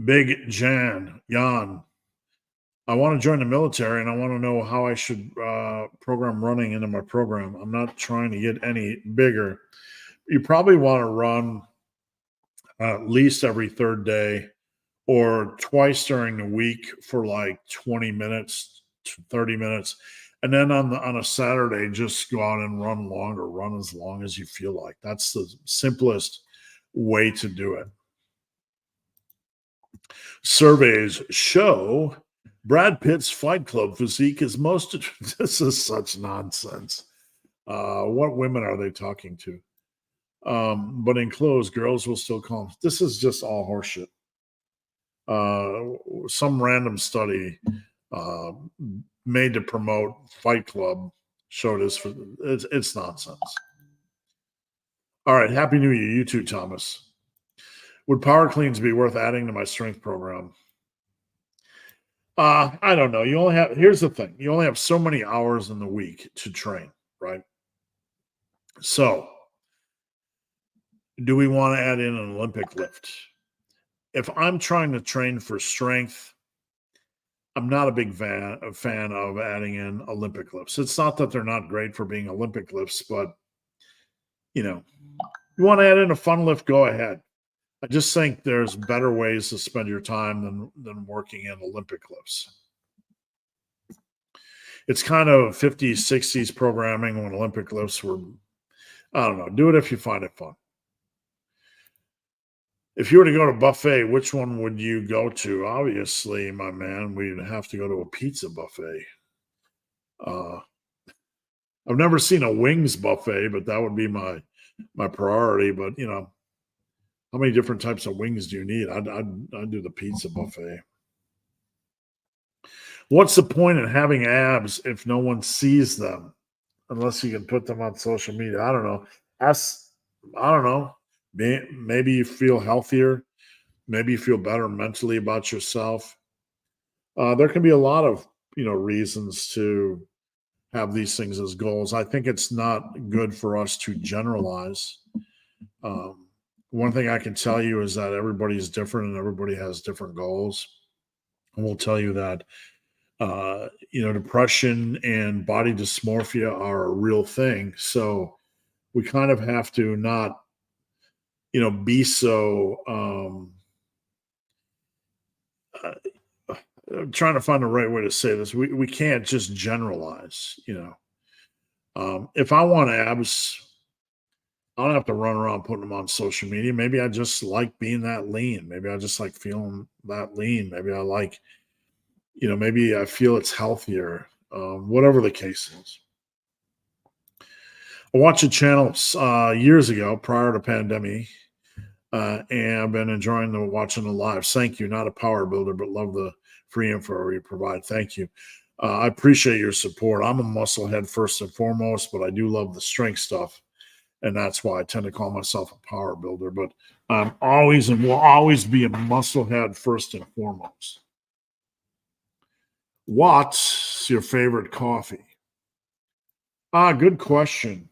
Big Jan, I want to join the military and I want to know how I should program running into my program. I'm not trying to get any bigger. You probably want to run at least every third day or twice during the week for like 20 minutes to 30 minutes. And then on a Saturday, just go out and run longer, run as long as you feel like. That's the simplest way to do it. Surveys show Brad Pitt's Fight Club physique is most. This is such nonsense. What women are they talking to? But in clothes, girls will still call them. This is just all horseshit. Some random study made to promote Fight Club showed us it's nonsense. All right, Happy New Year, you too, Thomas. Would power cleans be worth adding to my strength program? I don't know. Here's the thing. You only have so many hours in the week to train, right? So do we want to add in an Olympic lift? If I'm trying to train for strength, I'm not a big fan of adding in Olympic lifts. It's not that they're not great for being Olympic lifts, but you want to add in a fun lift, go ahead. I just think there's better ways to spend your time than working in Olympic lifts. It's kind of 50s, 60s programming when Olympic lifts were, I don't know, do it if you find it fun. If you were to go to buffet, which one would you go to? Obviously, my man, we'd have to go to a pizza buffet. I've never seen a wings buffet, but that would be my priority. But, how many different types of wings do you need? I'd do the pizza buffet. What's the point in having abs if no one sees them? Unless you can put them on social media. I don't know. That's, I don't know. Maybe you feel healthier. Maybe you feel better mentally about yourself. There can be a lot of, reasons to have these things as goals. I think it's not good for us to generalize. Um, One thing I can tell you is that everybody's different and everybody has different goals. And we'll tell you that depression and body dysmorphia are a real thing. So we kind of have to not, be so. Uh, I'm trying to find the right way to say this. We can't just generalize. If I want abs, I don't have to run around putting them on social media. Maybe I just like being that lean. Maybe I just like feeling that lean. Maybe I like, maybe I feel it's healthier. Whatever the case is. I watched a channel years ago prior to pandemic, and I've been enjoying watching the lives. Thank you. Not a power builder, but love the free info you provide. Thank you. I appreciate your support. I'm a musclehead first and foremost, but I do love the strength stuff, and that's why I tend to call myself a power builder. But I'm always and will always be a musclehead first and foremost. What's your favorite coffee? Good question.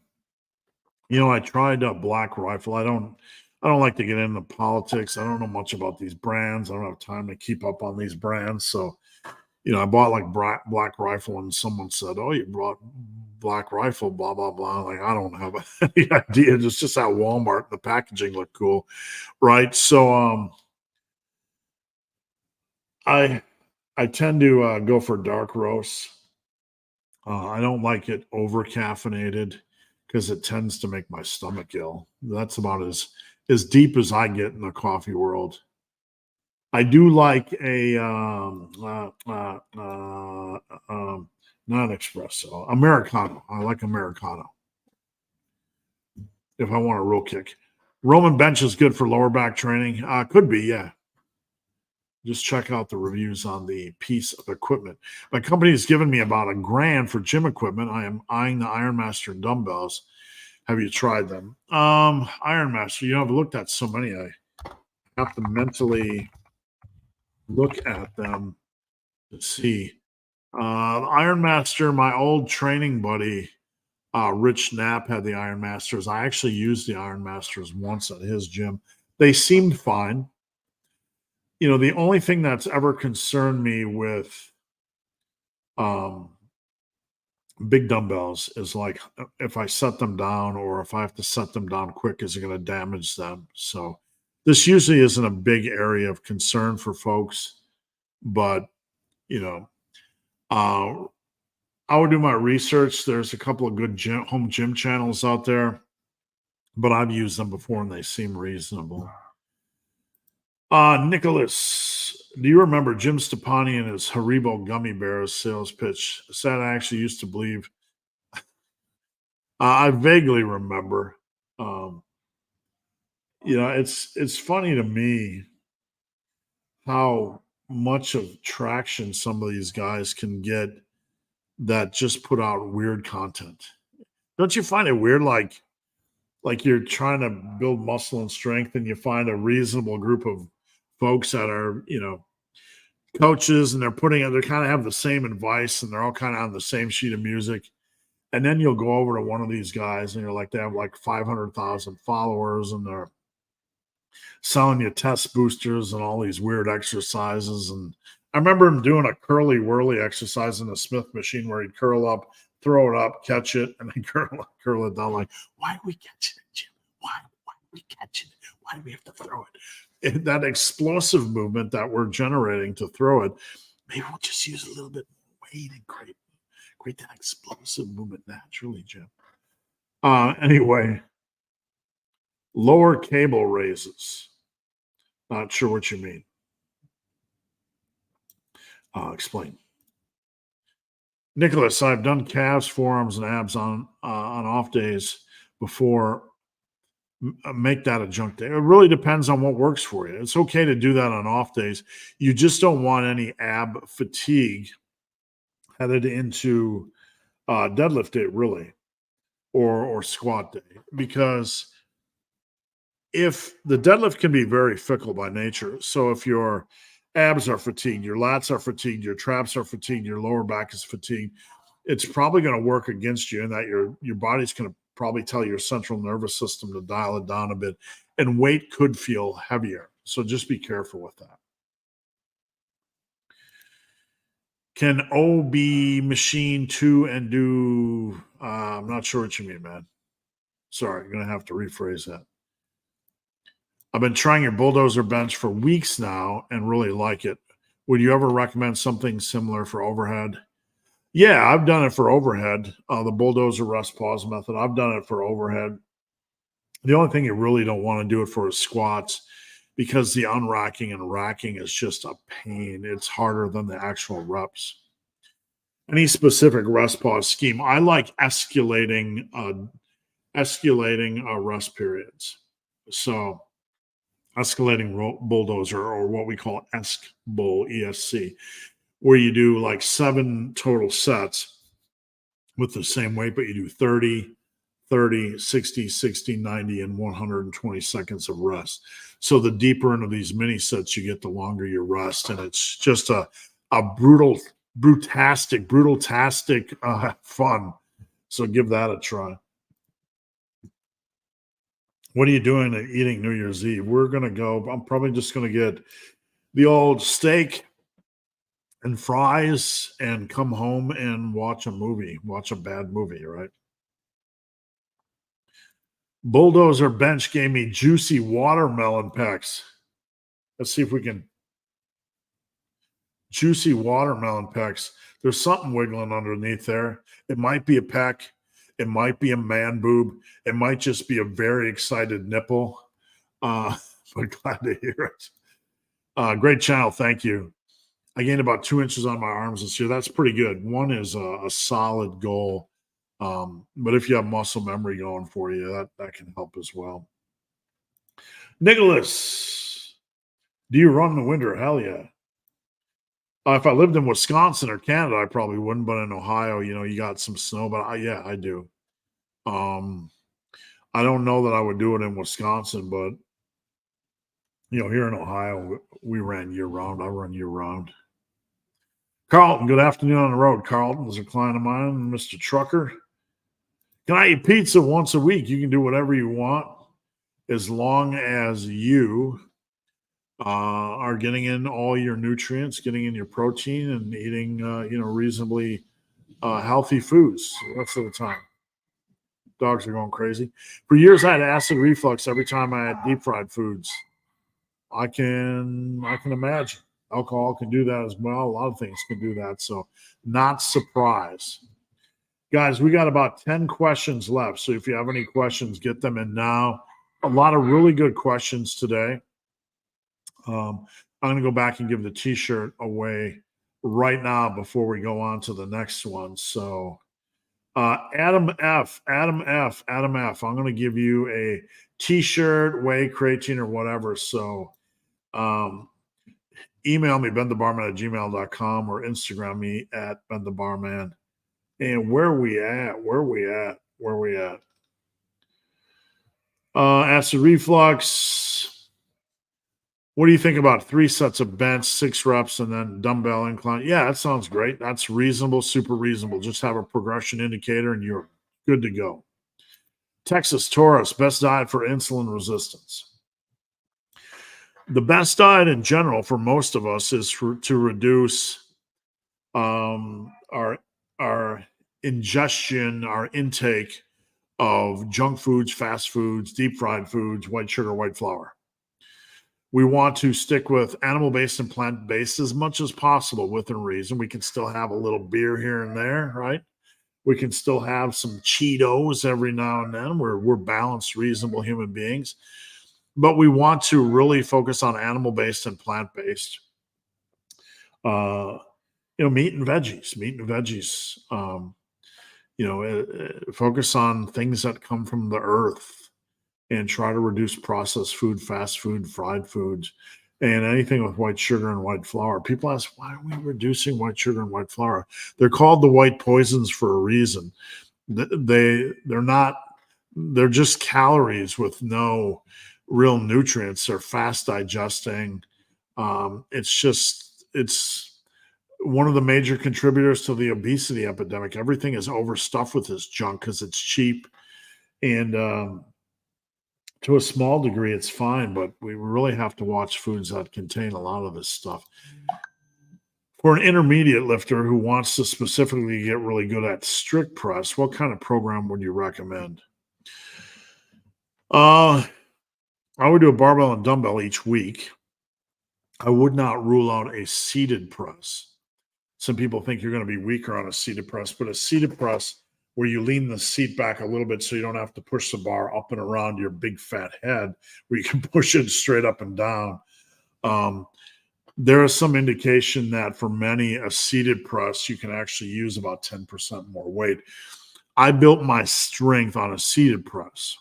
I tried Black Rifle. I don't like to get into politics. I don't know much about these brands. I don't have time to keep up on these brands. So, I bought like Black Rifle, and someone said, "Oh, you brought Black Rifle, blah blah blah." Like, I don't have any idea. It's just at Walmart. The packaging looked cool, right? So, I I tend to go for dark roasts. I don't like it over caffeinated because it tends to make my stomach ill. That's about as deep as I get in the coffee world. I do like a not espresso, americano. I like americano if I want a real kick. Roman bench is good for lower back training. Could be, yeah. Just check out the reviews on the piece of equipment. My company has given me about $1,000 for gym equipment. I am eyeing the Ironmaster dumbbells. Have you tried them? Ironmaster, I've looked at so many. I have to mentally look at them to see. Ironmaster, my old training buddy, Rich Knapp, had the Ironmasters. I actually used the Ironmasters once at his gym. They seemed fine. The only thing that's ever concerned me with um, big dumbbells is like if I set them down or if I have to set them down quick, is it going to damage them? So this usually isn't a big area of concern for folks, but you know, uh, I would do my research. There's a couple of good home gym channels out there, but I've used them before and they seem reasonable. Nicholas, do you remember Jim Stepani and his Haribo gummy bears sales pitch? Said I actually used to believe. I vaguely remember. Um, it's funny to me how much of traction some of these guys can get that just put out weird content. Don't you find it weird? Like you're trying to build muscle and strength, and you find a reasonable group of folks that are coaches, and they kind of have the same advice, and they're all kind of on the same sheet of music. And then you'll go over to one of these guys, and you're like, they have like 500,000 followers, and they're selling you test boosters and all these weird exercises. And I remember him doing a curly whirly exercise in the Smith machine where he'd curl up, throw it up, catch it, and then curl it down. Like, why are we catching it, Jim? Why are we catching it? Why do we have to throw it? That explosive movement that we're generating to throw it, maybe we'll just use a little bit more weight and create that explosive movement naturally, Jim. Anyway, lower cable raises. Not sure what you mean. Explain. Nicholas, I've done calves, forearms, and abs on off days before. Make that a junk day. It really depends on what works for you. It's okay to do that on off days. You just don't want any ab fatigue headed into deadlift day, really, or squat day, because if the deadlift can be very fickle by nature. So if your abs are fatigued, your lats are fatigued, your traps are fatigued, your lower back is fatigued, it's probably going to work against you, and that your body's going to probably tell your central nervous system to dial it down a bit, and weight could feel heavier. So just be careful with that. Can OB machine 2 and do? I'm not sure what you mean, man. Sorry, I'm going to have to rephrase that. I've been trying your bulldozer bench for weeks now and really like it. Would you ever recommend something similar for overhead? Yeah, I've done it for overhead. The bulldozer rest pause method. I've done it for overhead. The only thing you really don't want to do it for is squats, because the unracking and racking is just a pain. It's harder than the actual reps. Any specific rest pause scheme? I like escalating rest periods. So escalating bulldozer, or what we call ESC bull, ESC, where you do like 7 total sets with the same weight, but you do 30, 30, 60, 60, 90, and 120 seconds of rest. So the deeper into these mini sets you get, the longer your rest. And it's just a brutastic fun. So give that a try. What are you doing at eating New Year's Eve? We're going to go, I'm probably just going to get the old steak and fries and come home and watch a bad movie, right? Bulldozer bench gave me juicy watermelon pecs. Let's see if we can. Juicy watermelon pecs. There's something wiggling underneath there. It might be a pec. It might be a man boob. It might just be a very excited nipple. But glad to hear it. Great channel. Thank you. I gained about 2 inches on my arms this year. That's pretty good. 1 is a solid goal. But if you have muscle memory going for you, that can help as well. Nicholas, do you run in the winter? Hell yeah. If I lived in Wisconsin or Canada, I probably wouldn't. But in Ohio, you got some snow. But yeah, I do. I don't know that I would do it in Wisconsin, but here in Ohio, we ran year round. I run year round. Carlton, good afternoon on the road. Carlton is a client of mine, Mr. Trucker. Can I eat pizza once a week? You can do whatever you want, as long as you are getting in all your nutrients, getting in your protein, and eating, reasonably healthy foods the rest of the time. Dogs are going crazy. For years, I had acid reflux every time I had deep fried foods. I can imagine. Alcohol can do that as well. A lot of things can do that. So not surprised. Guys, we got about 10 questions left. So if you have any questions, get them in now. A lot of really good questions today. I'm going to go back and give the t-shirt away right now before we go on to the next one. So Adam F, I'm going to give you a t-shirt, whey, creatine, or whatever. So email me, benthebarman@gmail.com, or Instagram me at benthebarman. And where are we at? Acid reflux. What do you think about 3 sets of bench, 6 reps, and then dumbbell incline? Yeah, that sounds great. That's reasonable, super reasonable. Just have a progression indicator and you're good to go. Texas Taurus, best diet for insulin resistance. The best diet in general for most of us is to reduce our ingestion, our intake of junk foods, fast foods, deep fried foods, white sugar, white flour. We want to stick with animal-based and plant-based as much as possible within reason. We can still have a little beer here and there, right? We can still have some Cheetos every now and then. We're balanced, reasonable human beings. But we want to really focus on animal-based and plant-based. Meat and veggies. Focus on things that come from the earth and try to reduce processed food, fast food, fried foods. and anything with white sugar and white flour. People ask, why are we reducing white sugar and white flour? They're called the white poisons for a reason. They're not, they're just calories with no real nutrients. They're fast digesting. It's one of the major contributors to the obesity epidemic. Everything is overstuffed with this junk because it's cheap. And to a small degree, it's fine, but we really have to watch foods that contain a lot of this stuff. For an intermediate lifter who wants to specifically get really good at strict press, what kind of program would you recommend? I would do a barbell and dumbbell each week. I would not rule out a seated press. Some people think you're going to be weaker on a seated press, but a seated press where you lean the seat back a little bit so you don't have to push the bar up and around your big fat head, where you can push it straight up and down. There is some indication that for many, a seated press, you can actually use about 10% more weight. I built my strength on a seated press.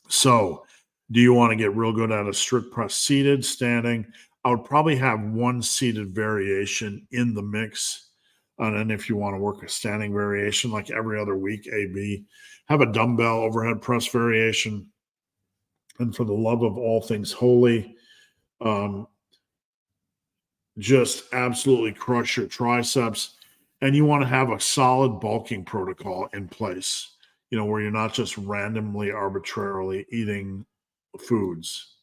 So do you want to get real good at a strict press seated, standing? I would probably have one seated variation in the mix. And then if you want to work a standing variation, like every other week, AB, have a dumbbell overhead press variation. And for the love of all things holy, just absolutely crush your triceps. And you want to have a solid bulking protocol in place, where you're not just randomly, arbitrarily eating foods.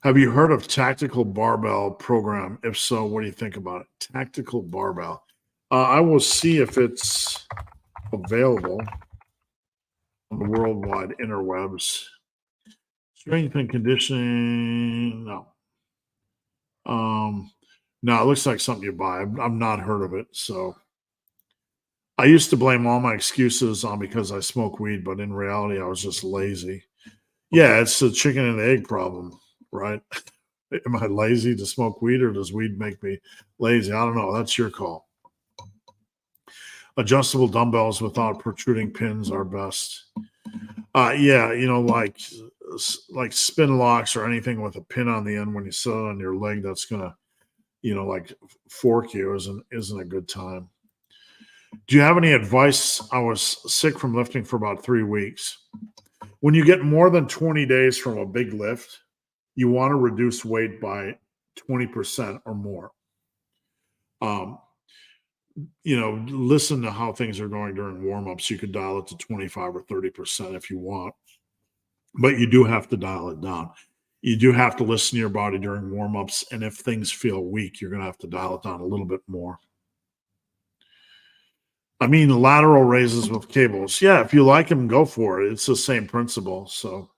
Have you heard of tactical barbell program? If so, what do you think about it? Tactical barbell. I will see if it's available on the worldwide interwebs. Strength and conditioning, no. No, it looks like something you buy. I've not heard of it. So I used to blame all my excuses on because I smoke weed, but in reality, I was just lazy. Yeah, it's the chicken and egg problem, right? Am I lazy to smoke weed, or does weed make me lazy? I don't know. That's your call. Adjustable dumbbells without protruding pins are best. Yeah, like spin locks or anything with a pin on the end when you sit on your leg that's gonna, like fork you isn't a good time. Do you have any advice? I was sick from lifting for about 3 weeks. When you get more than 20 days from a big lift, you want to reduce weight by 20% or more. Listen to how things are going during warm-ups. You could dial it to 25 or 30% if you want, but you do have to dial it down. You do have to listen to your body during warm-ups, and if things feel weak, you're going to have to dial it down a little bit more. I mean, lateral raises with cables. Yeah, if you like them, go for it. It's the same principle. So,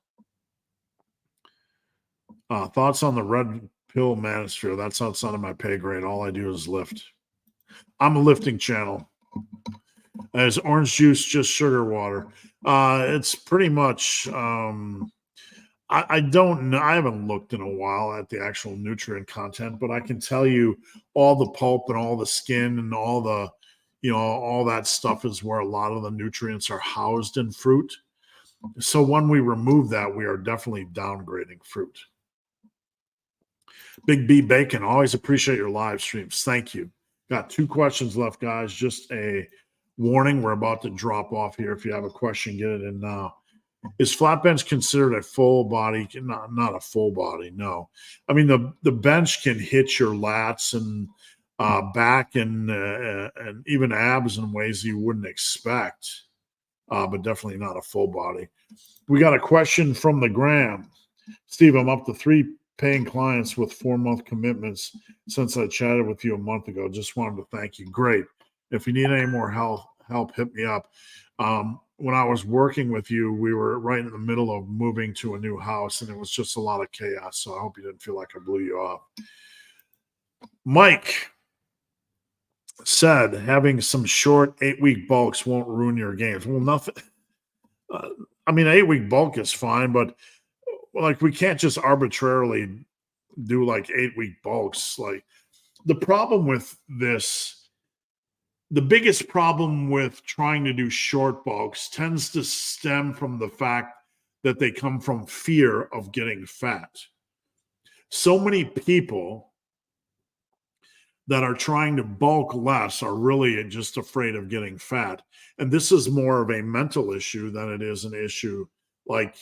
thoughts on the red pill manosphere? That's outside of my pay grade. All I do is lift. I'm a lifting channel. Is orange juice just sugar water? It's pretty much. I don't know. I haven't looked in a while at the actual nutrient content, but I can tell you all the pulp and all the skin and all the, all that stuff is where a lot of the nutrients are housed in fruit. So when we remove that, we are definitely downgrading fruit. Big B Bacon, always appreciate your live streams. Thank you. Got 2 questions left, guys. Just a warning. We're about to drop off here. If you have a question, get it in now. Is flat bench considered a full body? Not a full body, no. I mean, the bench can hit your lats and back and even abs in ways you wouldn't expect, but definitely not a full body. We got a question from the gram. Steve, I'm up to 3 paying clients with 4-month commitments since I chatted with you a month ago. Just wanted to thank you. Great. If you need any more help, hit me up. When I was working with you, we were right in the middle of moving to a new house, and it was just a lot of chaos. So I hope you didn't feel like I blew you off. Mike said having some short 8-week bulks won't ruin your gains. Well, nothing. I mean, 8-week bulk is fine, but like we can't just arbitrarily do like 8-week bulks. Like the problem with this, the biggest problem with trying to do short bulks tends to stem from the fact that they come from fear of getting fat. So many people that are trying to bulk less are really just afraid of getting fat. And this is more of a mental issue than it is an issue like,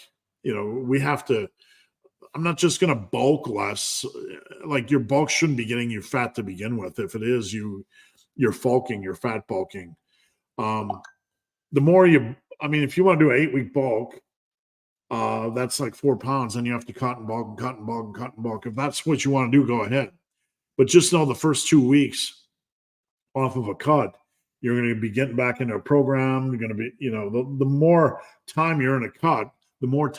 we have to, I'm not just going to bulk less. Like your bulk shouldn't be getting you fat to begin with. If it is, you're bulking, you're fat bulking. The more if you want to do an 8-week bulk, that's like 4 pounds, and you have to cut and bulk and cut and bulk and cut and bulk. If that's what you want to do, go ahead. But just know the first 2 weeks off of a cut, you're going to be getting back into a program. You're going to be, the more time you're in a cut, the more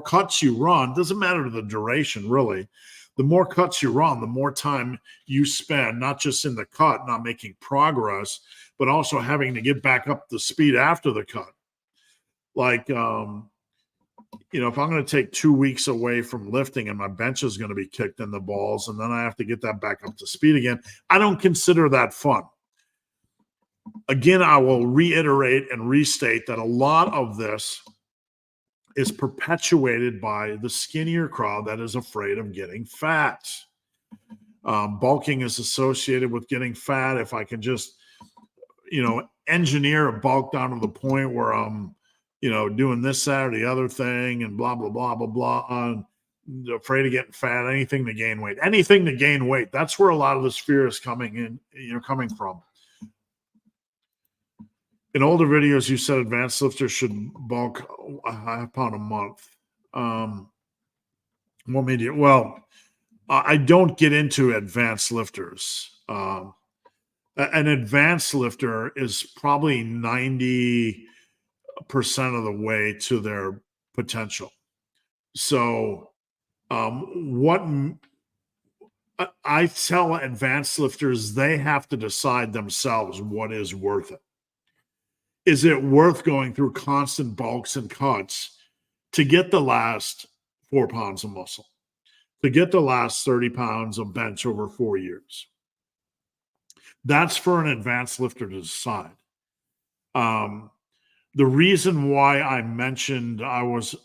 cuts you run, doesn't matter the duration really. The more cuts you run, the more time you spend, not just in the cut, not making progress, but also having to get back up to speed after the cut. Like, if I'm going to take 2 weeks away from lifting and my bench is going to be kicked in the balls, and then I have to get that back up to speed again, I don't consider that fun. Again, I will reiterate and restate that a lot of this is perpetuated by the skinnier crowd that is afraid of getting fat. Bulking is associated with getting fat. If I can just, engineer a bulk down to the point where I'm, doing this, that, or the other thing, and blah, blah, blah, blah, blah. I'm afraid of getting fat, anything to gain weight. Anything to gain weight. That's where a lot of this fear is coming from. In older videos, you said advanced lifters should bulk a half pound a month. What made you? Well, I don't get into advanced lifters. An advanced lifter is probably 90% of the way to their potential. So what I tell advanced lifters, they have to decide themselves what is worth it. Is it worth going through constant bulks and cuts to get the last 4 pounds of muscle, to get the last 30 pounds of bench over 4 years? That's for an advanced lifter to decide. The reason why I mentioned I was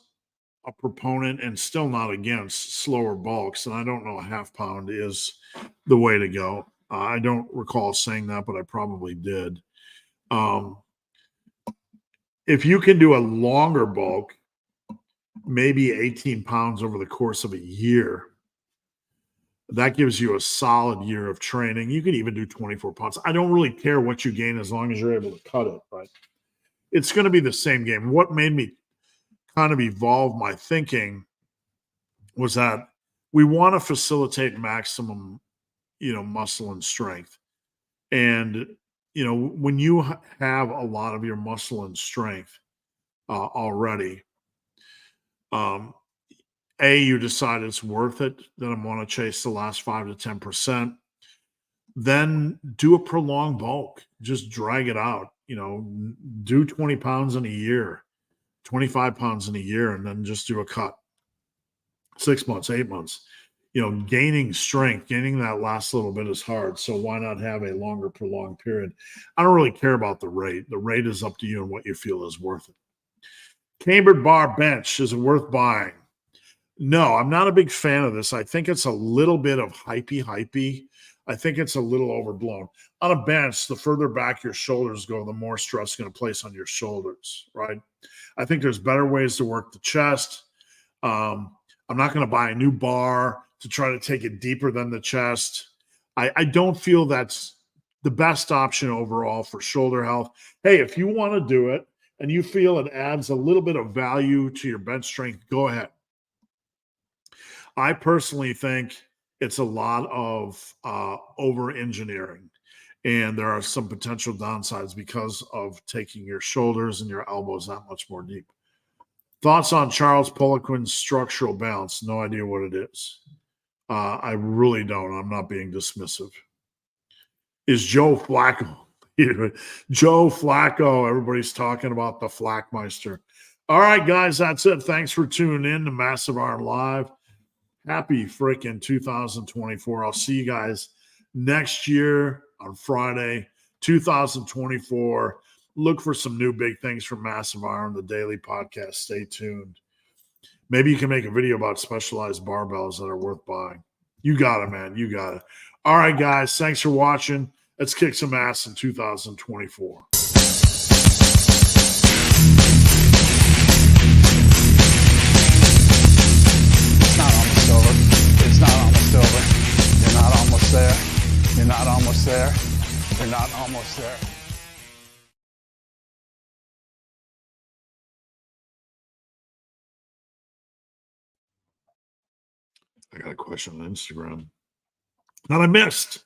a proponent and still not against slower bulks, and I don't know a half pound is the way to go. I don't recall saying that, but I probably did. If you can do a longer bulk, maybe 18 pounds over the course of a year, that gives you a solid year of training. You can even do 24 pounds. I don't really care what you gain as long as you're able to cut it, right? It's going to be the same game. What made me kind of evolve my thinking was that we want to facilitate maximum, muscle and strength. And, when you have a lot of your muscle and strength already, you decide it's worth it, that I want to chase the last 5 to 10%, then do a prolonged bulk. Just drag it out, do 20 pounds in a year, 25 pounds in a year, and then just do a cut. 6 months, 8 months. Gaining strength, gaining that last little bit is hard. So why not have a longer, prolonged period? I don't really care about the rate. The rate is up to you and what you feel is worth it. Cambered bar bench, is it worth buying? No, I'm not a big fan of this. I think it's a little bit of hypey. I think it's a little overblown. On a bench, the further back your shoulders go, the more stress you're going to place on your shoulders, right? I think there's better ways to work the chest. I'm not going to buy a new bar to try to take it deeper than the chest. I don't feel that's the best option overall for shoulder health. Hey, if you want to do it and you feel it adds a little bit of value to your bench strength, go ahead. I personally think it's a lot of over-engineering, and there are some potential downsides because of taking your shoulders and your elbows that much more deep. Thoughts on Charles Poliquin's structural balance? No idea what it is. I really don't. I'm not being dismissive. Is Joe Flacco? Joe Flacco. Everybody's talking about the Flackmeister. All right, guys, that's it. Thanks for tuning in to Massive Iron Live. Happy freaking 2024. I'll see you guys next year on Friday, 2024. Look for some new big things from Massive Iron, the daily podcast. Stay tuned. Maybe you can make a video about specialized barbells that are worth buying. You got it, man. You got it. All right, guys. Thanks for watching. Let's kick some ass in 2024. It's not almost over. It's not almost over. You're not almost there. You're not almost there. You're not almost there. I got a question on Instagram that I missed.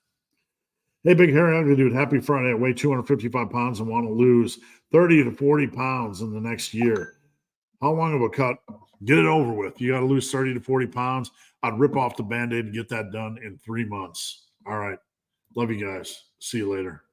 Hey, big hairy ugly dude. Happy Friday. I weigh 255 pounds and want to lose 30 to 40 pounds in the next year. How long of a cut? Get it over with. You got to lose 30 to 40 pounds. I'd rip off the Band-Aid and get that done in 3 months. All right. Love you guys. See you later.